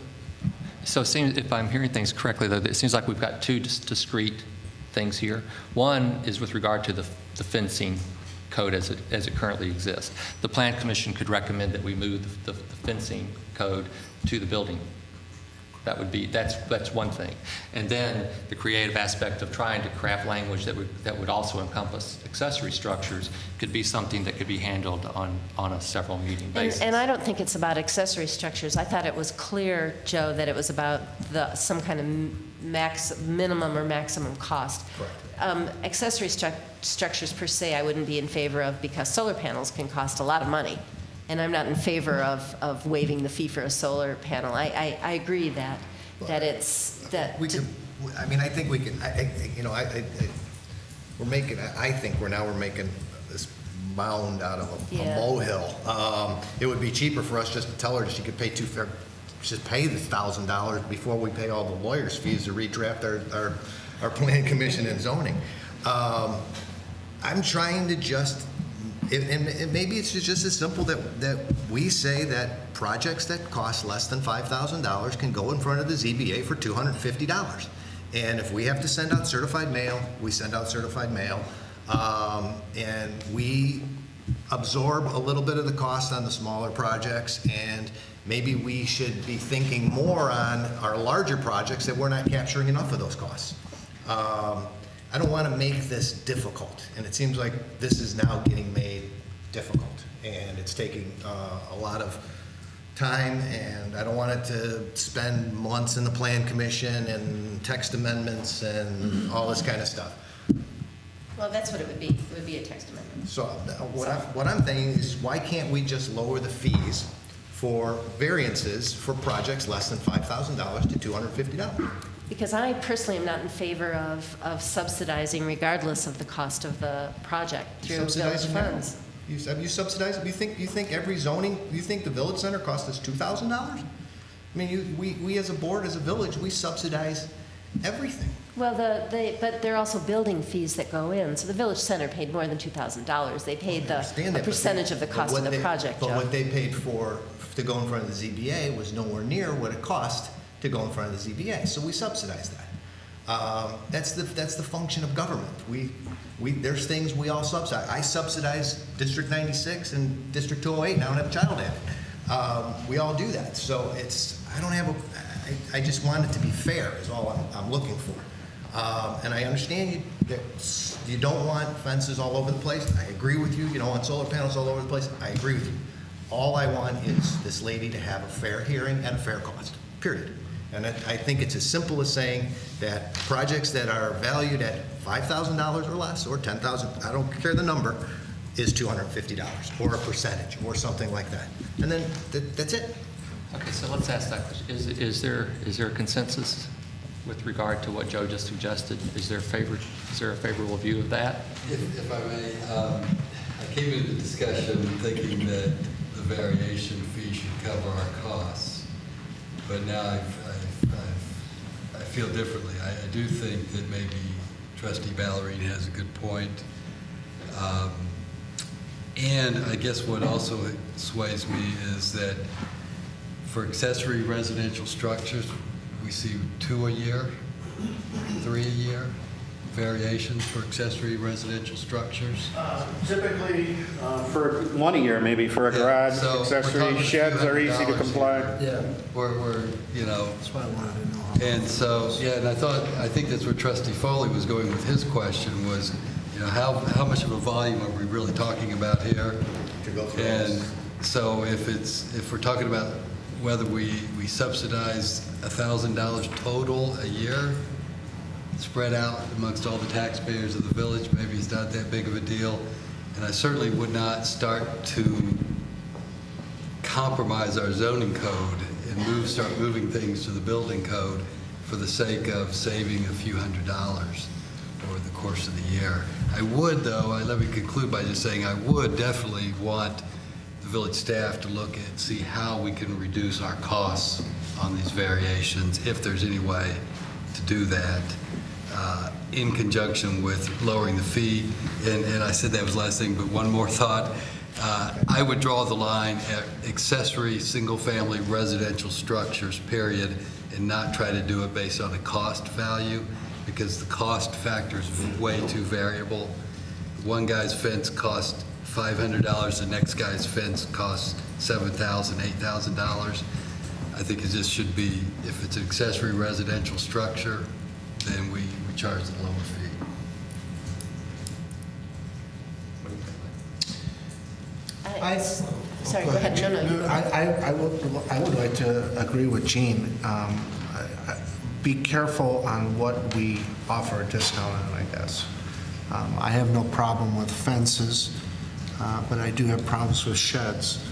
it seems, if I'm hearing things correctly, though, it seems like we've got two discrete things here. One is with regard to the fencing code as it currently exists. The Plan Commission could recommend that we move the fencing code to the building. That's one thing. And then the creative aspect of trying to craft language that would also encompass accessory structures could be something that could be handled on a several meeting basis. And I don't think it's about accessory structures. I thought it was clear, Joe, that it was about some kind of minimum or maximum cost. Accessory structures per se I wouldn't be in favor of because solar panels can cost a lot of money. And I'm not in favor of waiving the fee for a solar panel. I agree that it's, that. We could, I mean, I think we can, we're making, I think we're making this mound out of a molehill. It would be cheaper for us just to tell her she could pay just pay the $1,000 before we pay all the lawyers' fees to redraft our plan commission and zoning. I'm trying to just, and maybe it's just as simple that we say that projects that cost less than $5,000 can go in front of the ZBA for $250. And if we have to send out certified mail, we send out certified mail. And we absorb a little bit of the cost on the smaller projects, and maybe we should be thinking more on our larger projects that we're not capturing enough of those costs. I don't want to make this difficult, and it seems like this is now getting made difficult, and it's taking a lot of time, and I don't want it to spend months in the Plan Commission and text amendments and all this kind of stuff. Well, that's what it would be. It would be a text amendment. So what I'm saying is, why can't we just lower the fees for variances for projects less than $5,000 to $250? Because I personally am not in favor of subsidizing regardless of the cost of the project through village funds. Have you subsidized it? You think every zoning, you think the village center cost us $2,000? I mean, we as a board, as a village, we subsidize everything. Well, but there are also building fees that go in. So the Village Center paid more than $2,000. They paid a percentage of the cost of the project, But Joe. what they paid for to go in front of the ZBA was nowhere near what it cost to go in front of the ZBA. So we subsidized that. That's the function of government. There's things we all subsidize. I subsidize District 96 and District 208. And I don't have a child in it. We all do that. So I just want it to be fair is all I'm looking for. And I understand that you don't want fences all over the place. I agree with you. You don't want solar panels all over the place. I agree with you. All I want is this lady to have a fair hearing at a fair cost, period. And I think it's as simple as saying that projects that are valued at $5,000 or less, or $10,000, I don't care the number, is $250, or a percentage, or something like that. And then that's it. Okay, so let's ask that question. Is there a consensus with regard to what Joe just suggested? Is there a favorable view of that? If I may, I came into the discussion thinking that the variation fee should cover our costs, but now I feel differently. I do think that maybe Trustee Ballerine has a good point. And I guess what also sways me is that for accessory residential structures, we see 2 a year, 3 a year variations for accessory residential structures. Typically, for 1 a year, maybe for a garage, so accessory sheds are easy to comply. Yeah, we're That's why I wanted to know. and so, and I think that's where Trustee Foley was going with his question was, how much of a volume are we really talking about here? To go through And so if we're talking about whether we subsidize $1,000 total a year, spread out amongst all the taxpayers of the village, maybe it's not that big of a deal. And I certainly would not start to compromise our zoning code and start moving things to the building code for the sake of saving a few $100s over the course of the year. I would, though, let me conclude by just saying I would definitely want the village staff to look and see how we can reduce our costs on these variations, if there's any way to do that, in conjunction with lowering the fee. And I said that was the last thing, but one more thought. I would draw the line at accessory single-family residential structures, period, and not try to do it based on a cost value, because the cost factor is way too variable. One guy's fence costs $500, the next guy's fence costs $7,000, $8,000. I think it just should be, if it's an accessory residential structure, then we charge the lower fee. Sorry, go ahead. No, you go ahead. I would like to agree with Jean. Be careful on what we offer a discount on, I guess. I have no problem with fences, but I do have problems with sheds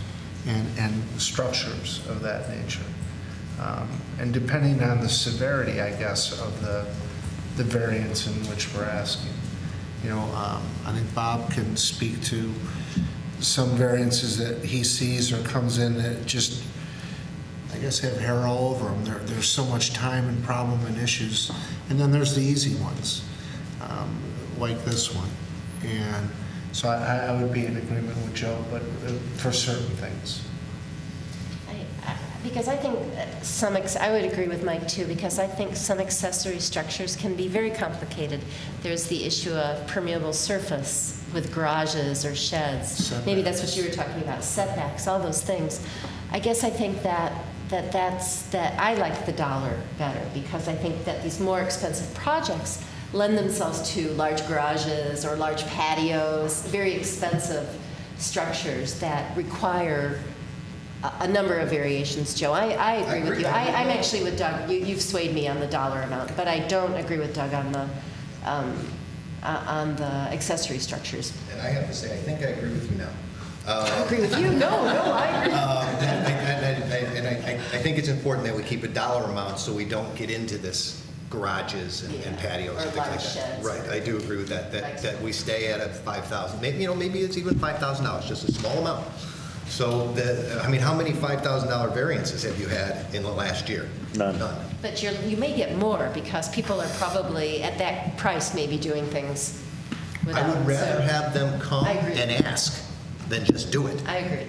and structures of that nature. And depending on the severity, I guess, of the variance in which we're asking. I think Bob can speak to some variances that he sees or comes in that just, I guess, have hair all over them. There's so much time and problem and issues. And then there's the easy ones, like this one. And so I would be in agreement with Joe, but for certain things. Because I think I would agree with Mike too, because I think some accessory structures can be very complicated. There's the issue of permeable surface with garages or sheds. Setbacks. Maybe that's what you were talking about, setbacks, all those things. I guess I think that I like the dollar better, because I think that these more expensive projects lend themselves to large garages or large patios, very expensive structures that require a number of variations, Joe. I agree with you. I'm actually with Doug. You've swayed me on the dollar amount, but I don't agree with Doug on the accessory structures. And I have to say, I think I agree with you now. I agree with you. No, I agree. And I think it's important that we keep a dollar amount so we don't get into this garages and patios and things like that. Sheds. Right, I do agree with that. That we stay at a $5,000. Maybe it's even $5,000, just a small amount. So, I mean, how many $5,000 variances have you had in the last year? None. But you may get more because people are probably at that price maybe doing things without. I would rather so- have them come I agree. and ask than just do it. I agree.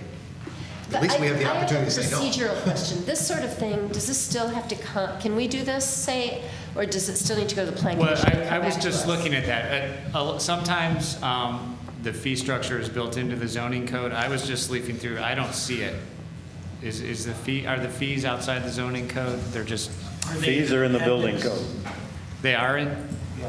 At least we have the opportunity to say no. I have a procedural question. This sort of thing, does this still have to come, can we do this, say, or does it still need to go to the planning Well, commission? and I come was back to just us? looking at that. Sometimes the fee structure is built into the zoning code. I was just leafing through, I don't see it. Are the fees outside the zoning code? They're just. Fees are in the building code. They are in?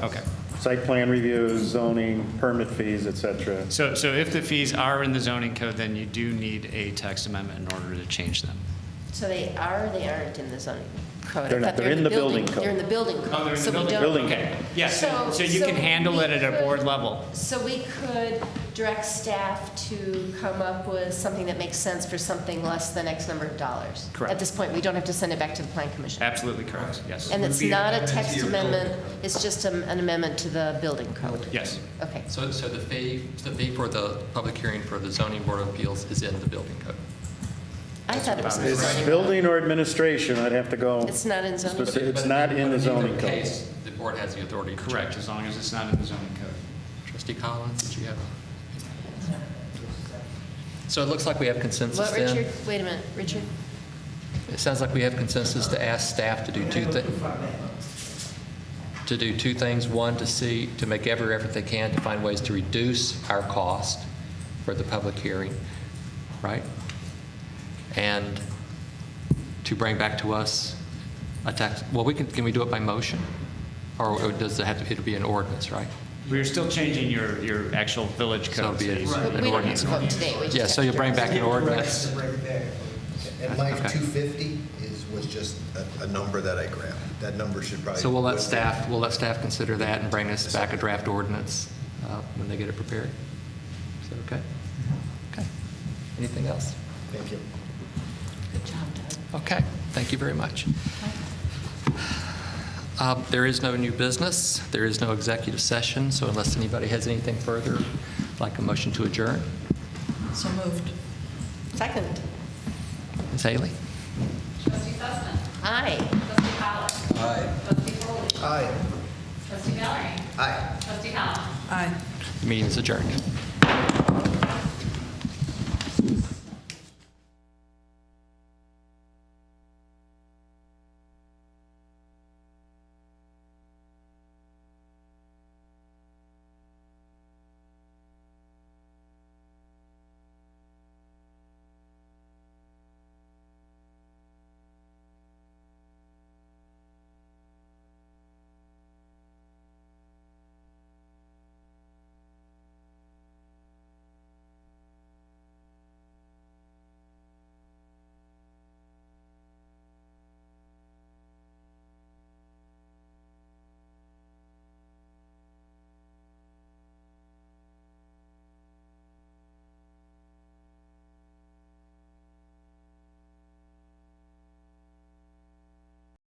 Okay. Site plan reviews, zoning, permit fees, et cetera. So if the fees are in the zoning code, then you do need a text amendment in order to change them. So they are or they aren't in the zoning code? They're I not. thought They're in the building code. They're in the building code. Oh, they're in So the we building? don't- Okay. Yeah, so So- you can so handle we it at a could- board level. So we could direct staff to come up with something that makes sense for something less than X number of dollars. Correct. At this point, we don't have to send it back to the plan commission. Absolutely correct, yes. And it's not a text amendment, it's just an amendment to the building code. Yes. Okay. So the fee for the public hearing for the zoning board of appeals is in the building code. I thought it was in the It's zoning code. building or administration, I'd have to go. It's not in zoning. It's not in the zoning In either code. case, the board has the authority to change. Correct, as long as it's not in the zoning code. Trustee Collins, did you have? So it looks like we have consensus What, then. Richard? Wait a minute, Richard? It sounds like we have consensus to ask staff to do two things. One, to make every effort they can to find ways to reduce our cost for the public hearing, right? And to bring back to us a tax, well, can we do it by motion? Or does it have to, it'll be an ordinance, right? We're still changing your actual village So code. it'll be so an We don't have ordinance. to vote today. We just Yeah, have so to you'll bring back an ordinance. And my Okay. 250 was just a number that I grabbed. That number should probably. So we'll let staff consider that and bring us back a draft ordinance when they get it prepared. Is that okay? Okay. Anything else? Thank you. Good job, Doug. Okay, thank you very much. There is no new business. There is no executive session, so unless anybody has anything further, I'd like a motion to adjourn. So moved. Second. Ms. Haley? Trustee Sussman. Aye. Trustee Powell. Aye. Trustee Foley. Aye. Trustee Valerie. Aye. Trustee Collins. Aye. The meeting is adjourned.